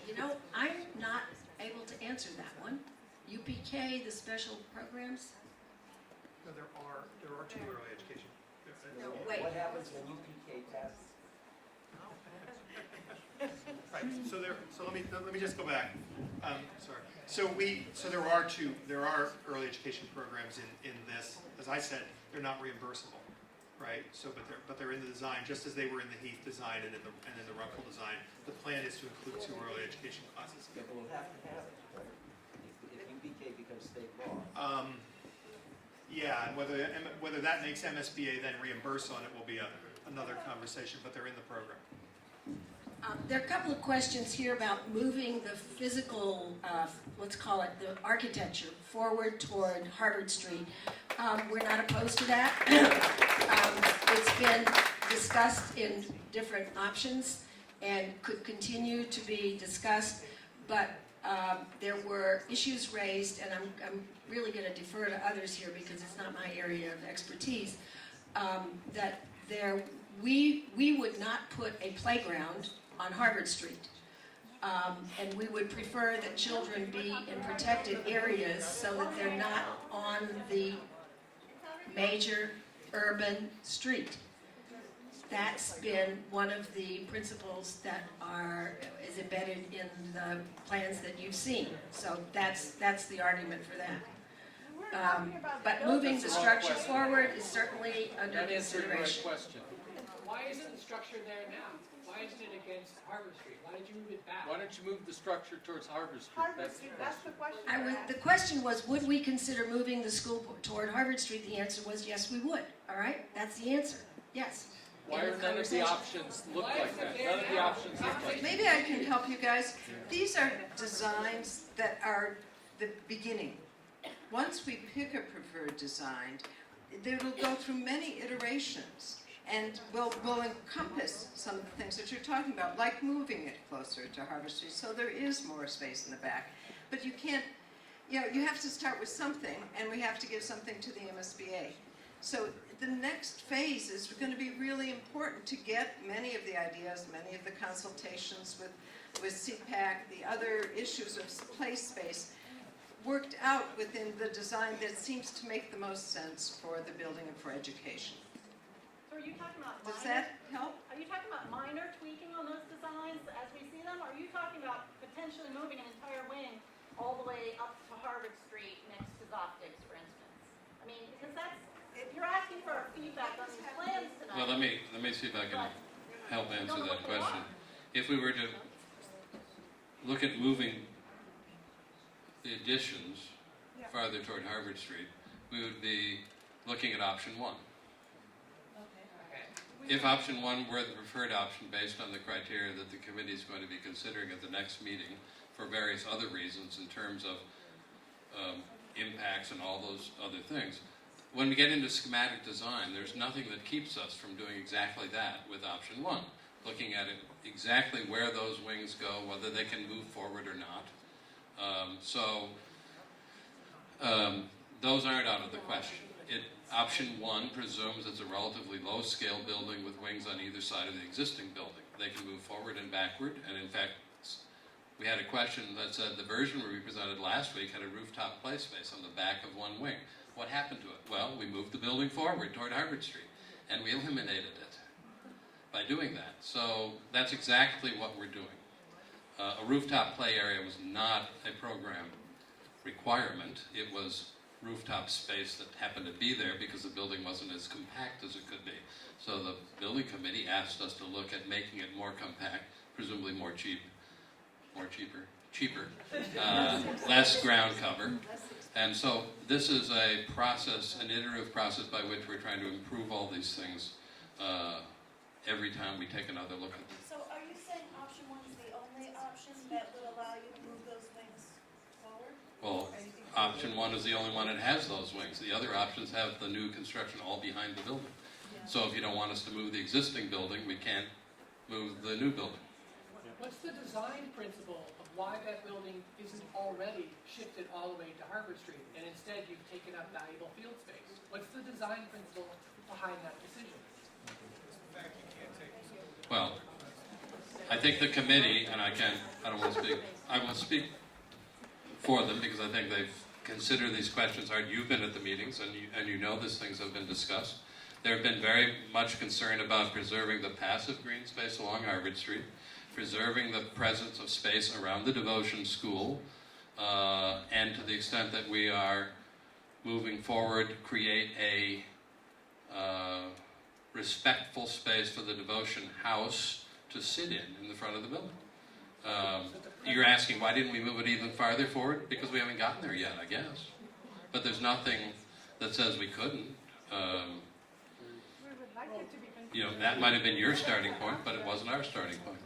You know, I'm not able to answer that one. UPK, the special programs? No, there are two early education. No, wait. What happens when UPK passes? Right, so let me just go back. Sorry. So there are early education programs in this. As I said, they're not reimbursable, right? So, but they're in the design, just as they were in the Heath design and in the Runkle design. The plan is to include 2 early education classes. Yeah, but we'll have to have it, right? If UPK becomes state law. Yeah, and whether that makes MSBA then reimburse on it will be another conversation, but they're in the program. There are a couple of questions here about moving the physical, let's call it the architecture, forward toward Harvard Street. We're not opposed to that. It's been discussed in different options and could continue to be discussed, but there were issues raised, and I'm really going to defer to others here because it's not my area of expertise, that we would not put a playground on Harvard Street. And we would prefer that children be in protected areas so that they're not on the major urban street. That's been one of the principles that is embedded in the plans that you've seen. So that's the argument for that. But moving the structure forward is certainly under That answered my consideration. question. Why isn't the structure there now? Why isn't it against Harvard Street? Why did you move it back? Why don't you move the structure towards Harvard Street? Harvard Street, that's the question. The question was, would we consider moving the school toward Harvard Street? The answer was yes, we would. All right, that's the answer. Yes. Why are none of the options look like that? None of the options look like that. Maybe I can help you guys. These are designs that are the beginning. Once we pick a preferred design, it'll go through many iterations. And we'll encompass some of the things that you're talking about, like moving it closer to Harvard Street, so there is more space in the back. But you can't, you have to start with something, and we have to give something to the MSBA. So the next phase is going to be really important to get many of the ideas, many of the consultations with CPAC, the other issues of play space, worked out within the design that seems to make the most sense for the building and for education. So are you talking about Does minor, that help? are you talking about minor tweaking on those designs as we see them? Or are you talking about potentially moving an entire wing all the way up to Harvard Street next to Zoptics, for instance? I mean, because if you're asking for our feedback on these plans tonight. Well, let me see if I can help answer that question. If we were to look at moving the additions farther toward Harvard Street, we would be looking at option 1. If option 1 were the preferred option based on the criteria that the committee is going to be considering at the next meeting for various other reasons in terms of impacts and all those other things, when we get into schematic design, there's nothing that keeps us from doing exactly that with option 1, looking at it exactly where those wings go, whether they can move forward or not. Those aren't out of the question. Option 1 presumes it's a relatively low-scale building with wings on either side of the existing building. They can move forward and backward, and in fact, we had a question that said the version we presented last week had a rooftop play space on the back of one wing. What happened to it? Well, we moved the building forward toward Harvard Street, and we eliminated it by doing that. So that's exactly what we're doing. A rooftop play area was not a program requirement. It was rooftop space that happened to be there because the building wasn't as compact as it could be. So the building committee asked us to look at making it more compact, presumably cheaper, less ground cover, And so this is a process, an iterative process by which we're trying to improve all these things every time we take another look at them. So are you saying option one is the only option that would allow you to move those wings forward? Well, Or you think- option one is the only one that has those wings. The other options have the new construction all behind the building. So if you don't want us to move the existing building, we can't move the new building. What's the design principle of why that building isn't already shifted all the way to Harvard Street, and instead you've taken up valuable field space? What's the design principle behind that decision? Well, I think the committee, and I don't want to speak, I will speak for them because I think they've considered these questions hard. You've been at the meetings and you know these things have been discussed. They've been very much concerned about preserving the passive green space along Harvard Street, preserving the presence of space around the Devotion School, and to the extent that we are moving forward, create a respectful space for the Devotion House to sit in the front of the building. You're asking why didn't we move it even farther forward? Because we haven't gotten there yet, I guess. But there's nothing that says we couldn't. That might have been your starting point, but it wasn't our starting point.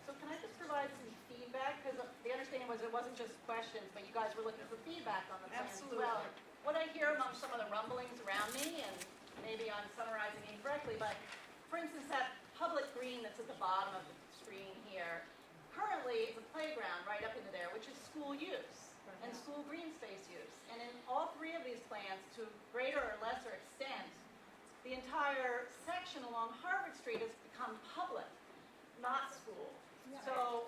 So can I just provide some feedback? Because the understanding was it wasn't just questions, but you guys were looking for feedback on the plans as well. What I hear among some of the rumblings around me, and maybe I'm summarizing incorrectly, but for instance, that public green that's at the bottom of the screen here, currently it's a playground right up into there, which is school use and school green space use. And in all three of these plans, to greater or lesser extent, the entire section along Harvard Street has become public, not school. So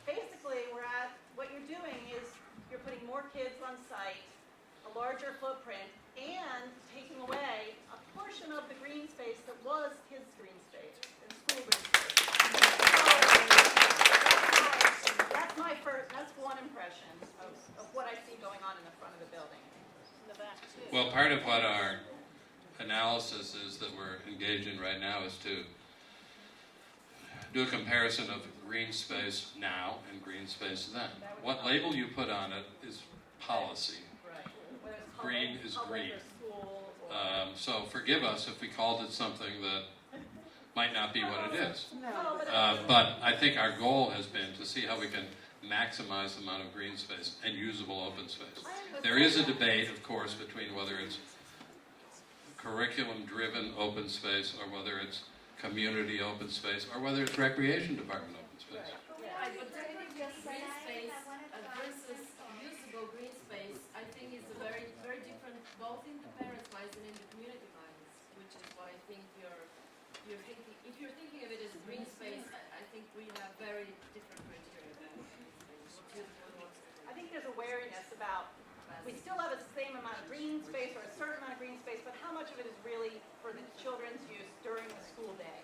basically, what you're doing is you're putting more kids on site, a larger footprint, and taking away a portion of the green space that was kids' green space and school green space. So that's one impression of what I see going on in the front of the building. In the back too. Well, part of what our analysis is that we're engaged in right now is to do a comparison of green space now and green space then. What label you put on it is policy. Green is green. So forgive us if we called it something that might not be what it is. But I think our goal has been to see how we can maximize the amount of green space and usable open space. There is a debate, of course, between whether it's curriculum-driven open space or whether it's community open space or whether it's recreation department open space. But technically, green space versus usable green space, I think is a very, very different, both in the parents' minds and in the community minds, which is why I think you're thinking, if you're thinking of it as green space, I think we have very different criteria than I think there's a wariness about, we still have the same amount of green space or a certain amount of green space, but how much of it is really for the children's use during the school day?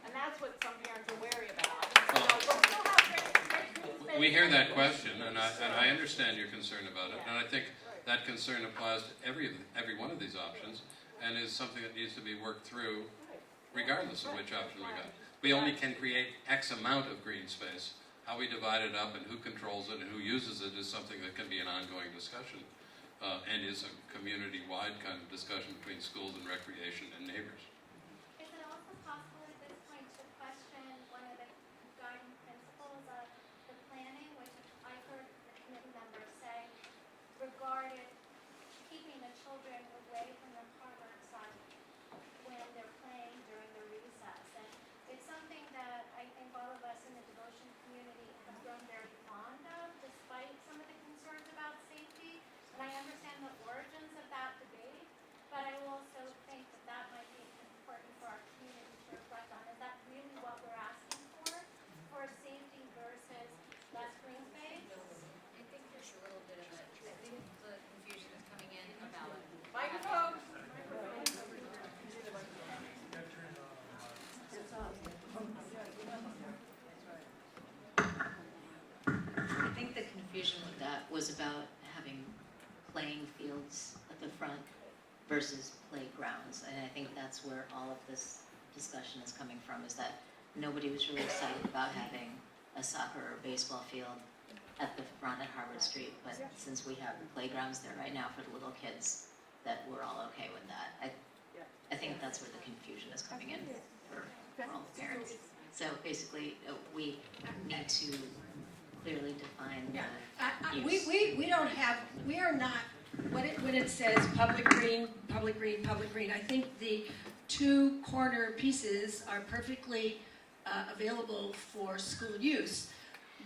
And that's what some parents are wary about. So we'll still have great green space. We hear that question, and I understand your concern about it, and I think that concern applies to every one of these options, and is something that needs to be worked through regardless of which option we got. We only can create X amount of green space. How we divide it up and who controls it and who uses it is something that can be an ongoing discussion, and is a community-wide kind of discussion between schools and recreation and neighbors. Is it also possible at this point to question one of the guiding principles of the planning, which I heard the committee members say regarded keeping the children away from the Harvard site when they're playing during the recess? And it's something that I think all of us in the devotion community have grown very fond of, despite some of the concerns about safety. And I understand the origins of that debate, but I also think that that might be important for our community to reflect on. Is that really what we're asking for safety versus less green space? I think there's a little bit of it. I think the confusion is coming in about it. Microphone. I think the confusion with that was about having playing fields at the front versus playgrounds. And I think that's where all of this discussion is coming from, is that nobody was really excited about having a soccer or baseball field at the front at Harvard Street, but since we have playgrounds there right now for the little kids, that we're all okay with that. I think that's where the confusion is coming in for all the parents. So basically, we need to clearly define the use. We don't have, we are not, when it says public green, public green, public green, I think the two corner pieces are perfectly available for school use.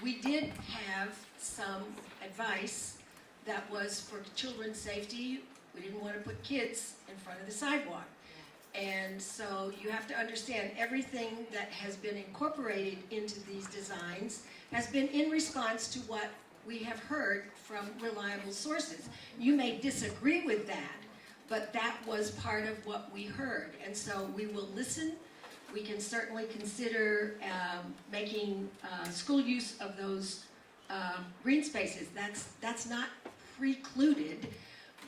We did have some advice that was for children's safety. We didn't want to put kids in front of the sidewalk. And so you have to understand everything that has been incorporated into these designs has been in response to what we have heard from reliable sources. You may disagree with that, but that was part of what we heard. And so we will listen. We can certainly consider making school use of those green spaces. That's not precluded.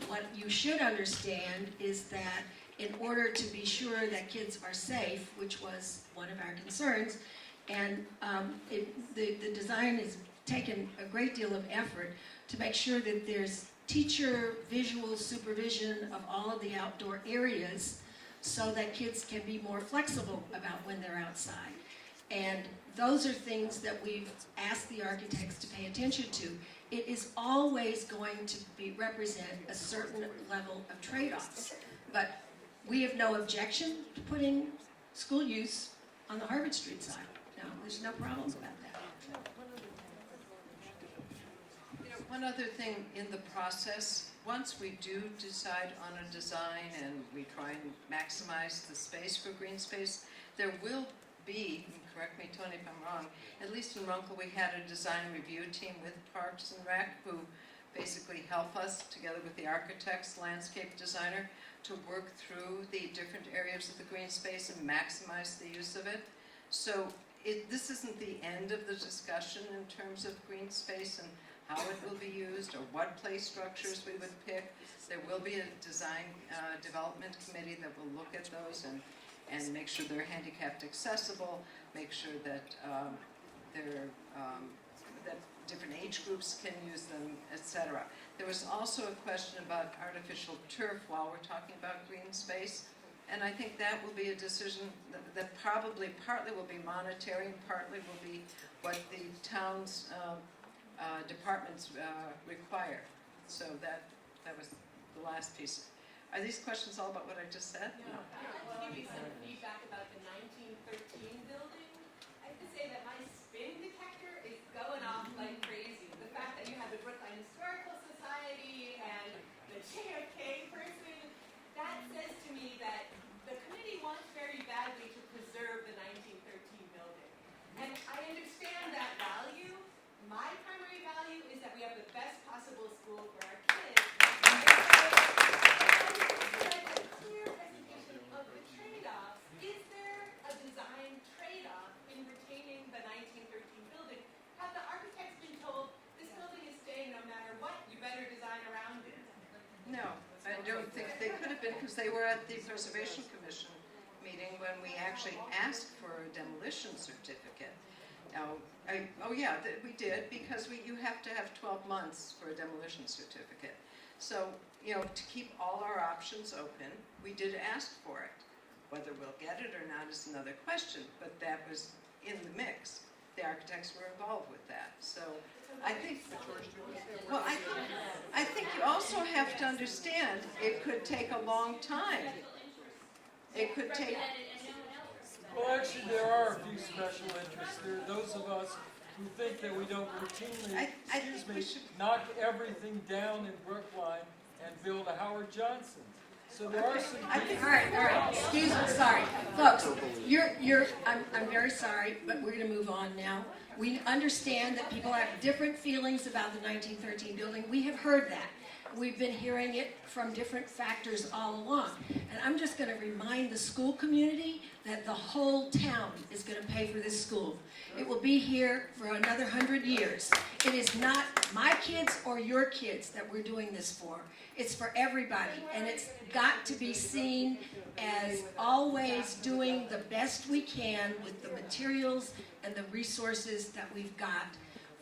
What you should understand is that in order to be sure that kids are safe, which was one of our concerns, and the design has taken a great deal of effort to make sure that there's teacher visual supervision of all of the outdoor areas so that kids can be more flexible about when they're outside. And those are things that we've asked the architects to pay attention to. It is always going to represent a certain level of trade-offs. But we have no objection to putting school use on the Harvard Street side. No, there's no problems about that. One other thing in the process, once we do decide on a design and we try and maximize the space for green space, there will be, and correct me Tony if I'm wrong, at least in Runkle we had a design review team with Parks and Rec who basically help us together with the architects, landscape designer, to work through the different areas of the green space and maximize the use of it. So this isn't the end of the discussion in terms of green space and how it will be used or what play structures we would pick. There will be a design development committee that will look at those and make sure they're handicapped accessible, make sure that that different age groups can use them, etc. There was also a question about artificial turf while we're talking about green space, and I think that will be a decision that probably partly will be monetary and partly will be what the town's departments require. So that was the last piece. Are these questions all about what I just said? Yeah. I'll give you some feedback about the 1913 building. I have to say that my spin detector is going off like crazy. The fact that you have the Brookline Historical Society and the JFK person, that says to me that the committee wants very badly to preserve the 1913 building. And I understand that value. My primary value is that we have the best possible school for our kids. Is there a design trade-off in retaining the 1913 building? Have the architects been told this building is staying no matter what, you better design around it? No, I don't think they could have been because they were at the Preservation Commission meeting when we actually asked for a demolition certificate. Now, we did because you have to have 12 months for a demolition certificate. So, to keep all our options open, we did ask for it. Whether we'll get it or not is another question, but that was in the mix. The architects were involved with that. So I think, well, I think you also have to understand it could take a long time. It could take... Well, actually, there are a few special interests. There are those of us who think that we don't routinely, knock everything down in Brookline and build a Howard Johnson. So there are some. All right. Excuse me, sorry, folks. I'm very sorry, but we're going to move on now. We understand that people have different feelings about the 1913 building. We have heard that. We've been hearing it from different factors all along. And I'm just going to remind the school community that the whole town is going to pay for this school. It will be here for another 100 years. It is not my kids or your kids that we're doing this for. It's for everybody. And it's got to be seen as always doing the best we can with the materials and the resources that we've got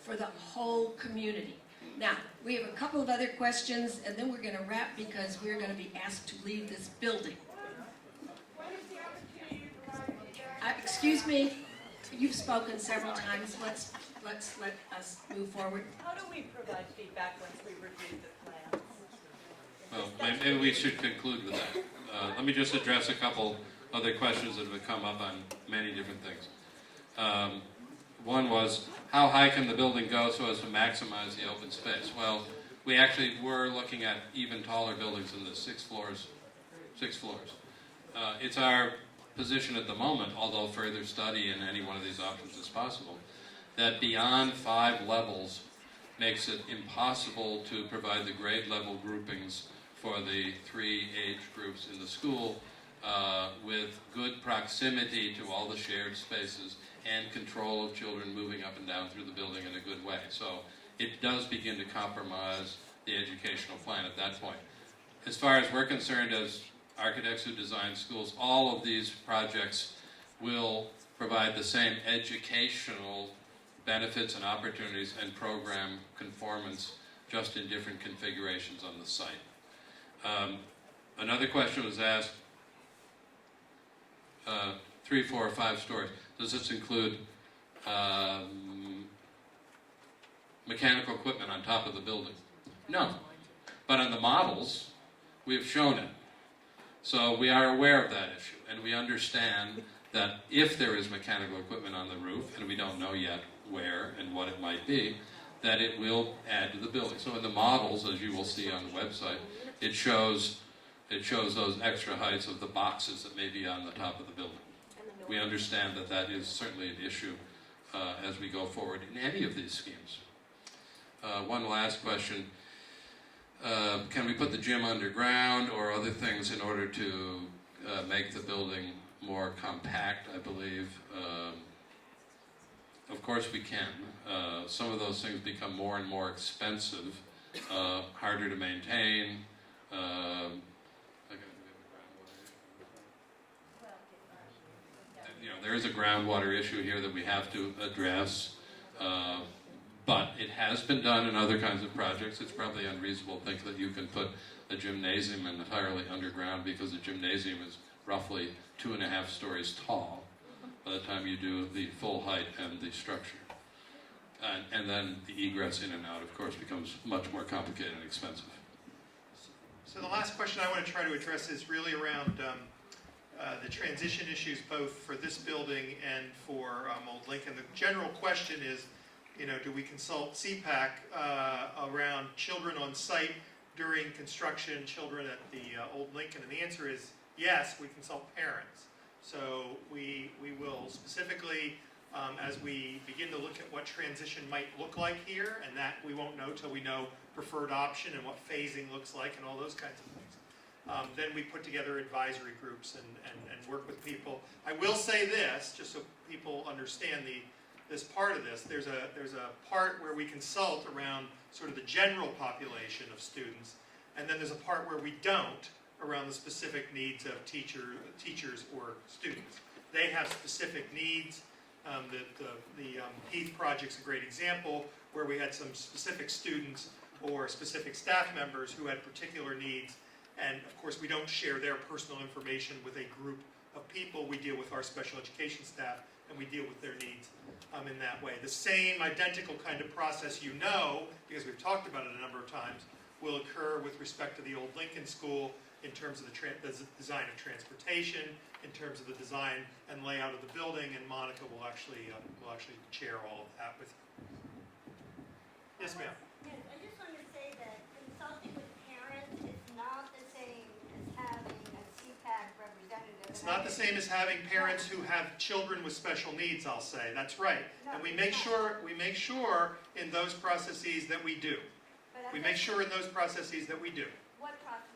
for the whole community. Now, we have a couple of other questions, and then we're going to wrap because we're going to be asked to leave this building. Excuse me, you've spoken several times. Let's let us move forward. How do we provide feedback once we review the plans? Well, maybe we should conclude with that. Let me just address a couple other questions that have come up on many different things. One was, how high can the building go so as to maximize the open space? Well, we actually were looking at even taller buildings than the 6 floors. It's our position at the moment, although further study in any one of these options is possible, that beyond 5 levels makes it impossible to provide the grade level groupings for the 3 age groups in the school with good proximity to all the shared spaces and control of children moving up and down through the building in a good way. So it does begin to compromise the educational plan at that point. As far as we're concerned as architects who design schools, all of these projects will provide the same educational benefits and opportunities and program conformance, just in different configurations on the site. Another question was asked, 3, 4, or 5 stories. Does this include mechanical equipment on top of the building? No. But on the models, we have shown it. So we are aware of that issue, and we understand that if there is mechanical equipment on the roof, and we don't know yet where and what it might be, that it will add to the building. So in the models, as you will see on the website, it shows those extra heights of the boxes that may be on the top of the building. We understand that that is certainly an issue as we go forward in any of these schemes. One last question. Can we put the gym underground or other things in order to make the building more compact, I believe? Of course we can. Some of those things become more and more expensive, harder to maintain. There is a groundwater issue here that we have to address, but it has been done in other kinds of projects. It's probably unreasonable to think that you can put a gymnasium entirely underground, because the gymnasium is roughly 2.5 stories tall by the time you do the full height and the structure. And then the egress in and out, of course, becomes much more complicated and expensive. So the last question I want to try to address is really around the transition issues, both for this building and for Old Lincoln. The general question is, do we consult CPAC around children on site during construction, children at the Old Lincoln? And the answer is yes, we consult parents. So we will specifically, as we begin to look at what transition might look like here, and that we won't know till we know preferred option and what phasing looks like and all those kinds of things. Then we put together advisory groups and work with people. I will say this, just so people understand this part of this. There's a part where we consult around sort of the general population of students, and then there's a part where we don't around the specific needs of teachers or students. They have specific needs. The Heath project's a great example where we had some specific students or specific staff members who had particular needs. And of course, we don't share their personal information with a group of people. We deal with our special education staff, and we deal with their needs in that way. The same identical kind of process, because we've talked about it a number of times, will occur with respect to the Old Lincoln School in terms of the design of transportation, in terms of the design and layout of the building, and Monica will actually chair all of that with you. Yes, ma'am. Yes, I just want to say that consulting with parents is not the same as having a CPAC representative. It's not the same as having parents who have children with special needs, I'll say. That's right. And we make sure in those processes that we do. We make sure in those processes that we do. What processes?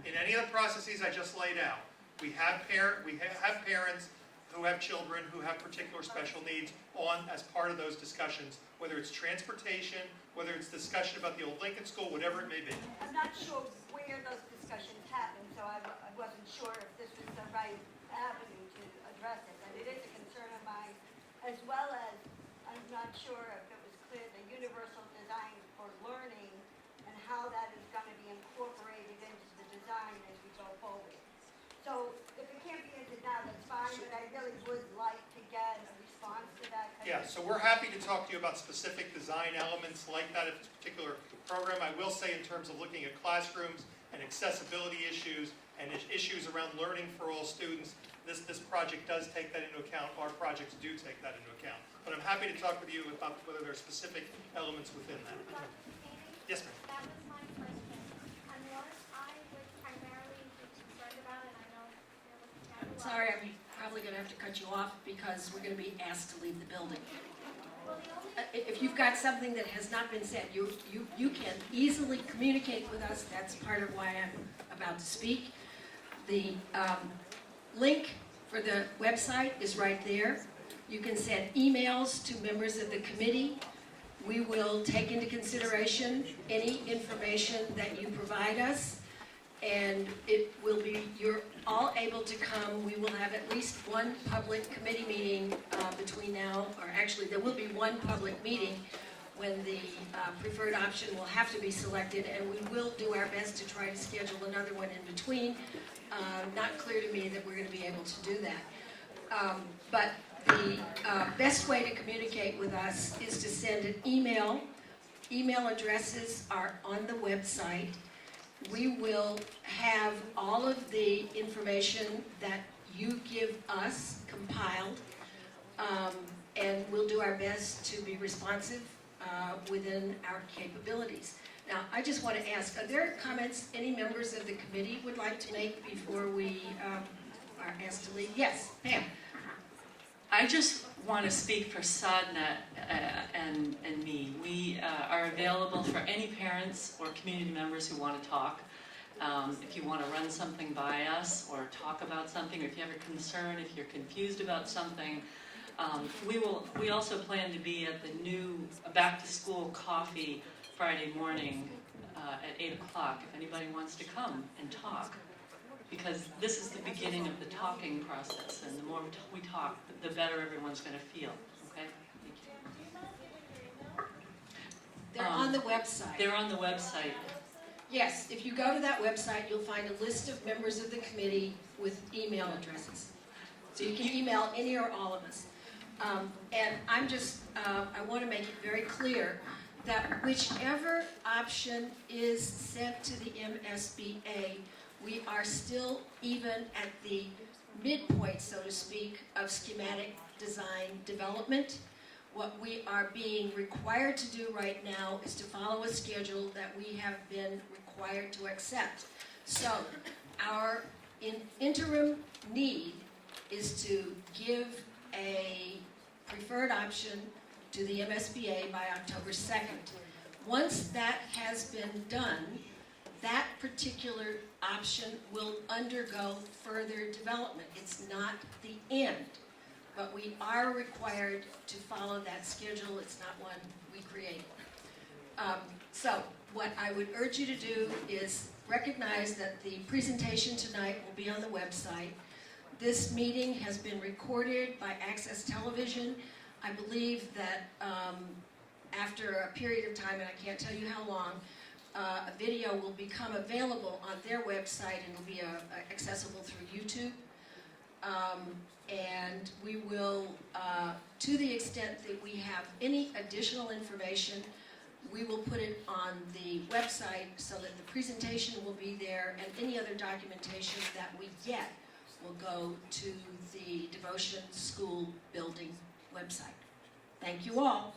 In any of the processes I just laid out, we have parents who have children who have particular special needs as part of those discussions, whether it's transportation, whether it's discussion about the Old Lincoln School, whatever it may be. I'm not sure where those discussions happen, so I wasn't sure if this was the right avenue to address it. And it is a concern of mine, as well as I'm not sure if it was clear that universal design for learning and how that is going to be incorporated into the design as we go forward. So if it can't be into now, that's fine, but I really would like to get a response to that. Yeah, so we're happy to talk to you about specific design elements like that in this particular program. I will say in terms of looking at classrooms and accessibility issues and issues around learning for all students, this project does take that into account. Our projects do take that into account. But I'm happy to talk with you about whether there are specific elements within that. Yes, ma'am. That was my question. And what I would primarily be concerned about, and I know you're looking at a lot. Sorry, I'm probably going to have to cut you off because we're going to be asked to leave the building. If you've got something that has not been said, you can easily communicate with us. That's part of why I'm about to speak. The link for the website is right there. You can send emails to members of the committee. We will take into consideration any information that you provide us, and it will be, you're all able to come. We will have at least one public committee meeting between now, or actually there will be one public meeting when the preferred option will have to be selected, and we will do our best to try to schedule another one in between. Not clear to me that we're going to be able to do that. But the best way to communicate with us is to send an email. Email addresses are on the website. We will have all of the information that you give us compiled, and we'll do our best to be responsive within our capabilities. Now, I just want to ask, are there comments any members of the committee would like to make before we are asked to leave? Yes, Pam. I just want to speak for Sadna and me. We are available for any parents or community members who want to talk. If you want to run something by us or talk about something, or if you have a concern, if you're confused about something, we also plan to be at the new back-to-school coffee Friday morning at 8 o'clock if anybody wants to come and talk. Because this is the beginning of the talking process, and the more we talk, the better everyone's going to feel. Okay? Thank you. They're on the website. They're on the website. Yes, if you go to that website, you'll find a list of members of the committee with email addresses. So you can email any or all of us. And I'm just, I want to make it very clear that whichever option is sent to the MSBA, we are still even at the midpoint, so to speak, of schematic design development. What we are being required to do right now is to follow a schedule that we have been required to accept. So our interim need is to give a preferred option to the MSBA by October 2nd. Once that has been done, that particular option will undergo further development. It's not the end, but we are required to follow that schedule. It's not one we created. So what I would urge you to do is recognize that the presentation tonight will be on the website. This meeting has been recorded by Access Television. I believe that after a period of time, and I can't tell you how long, a video will become available on their website and will be accessible through YouTube. And we will, to the extent that we have any additional information, we will put it on the website so that the presentation will be there, and any other documentation that we get will go to the Devotion School Building website. Thank you all.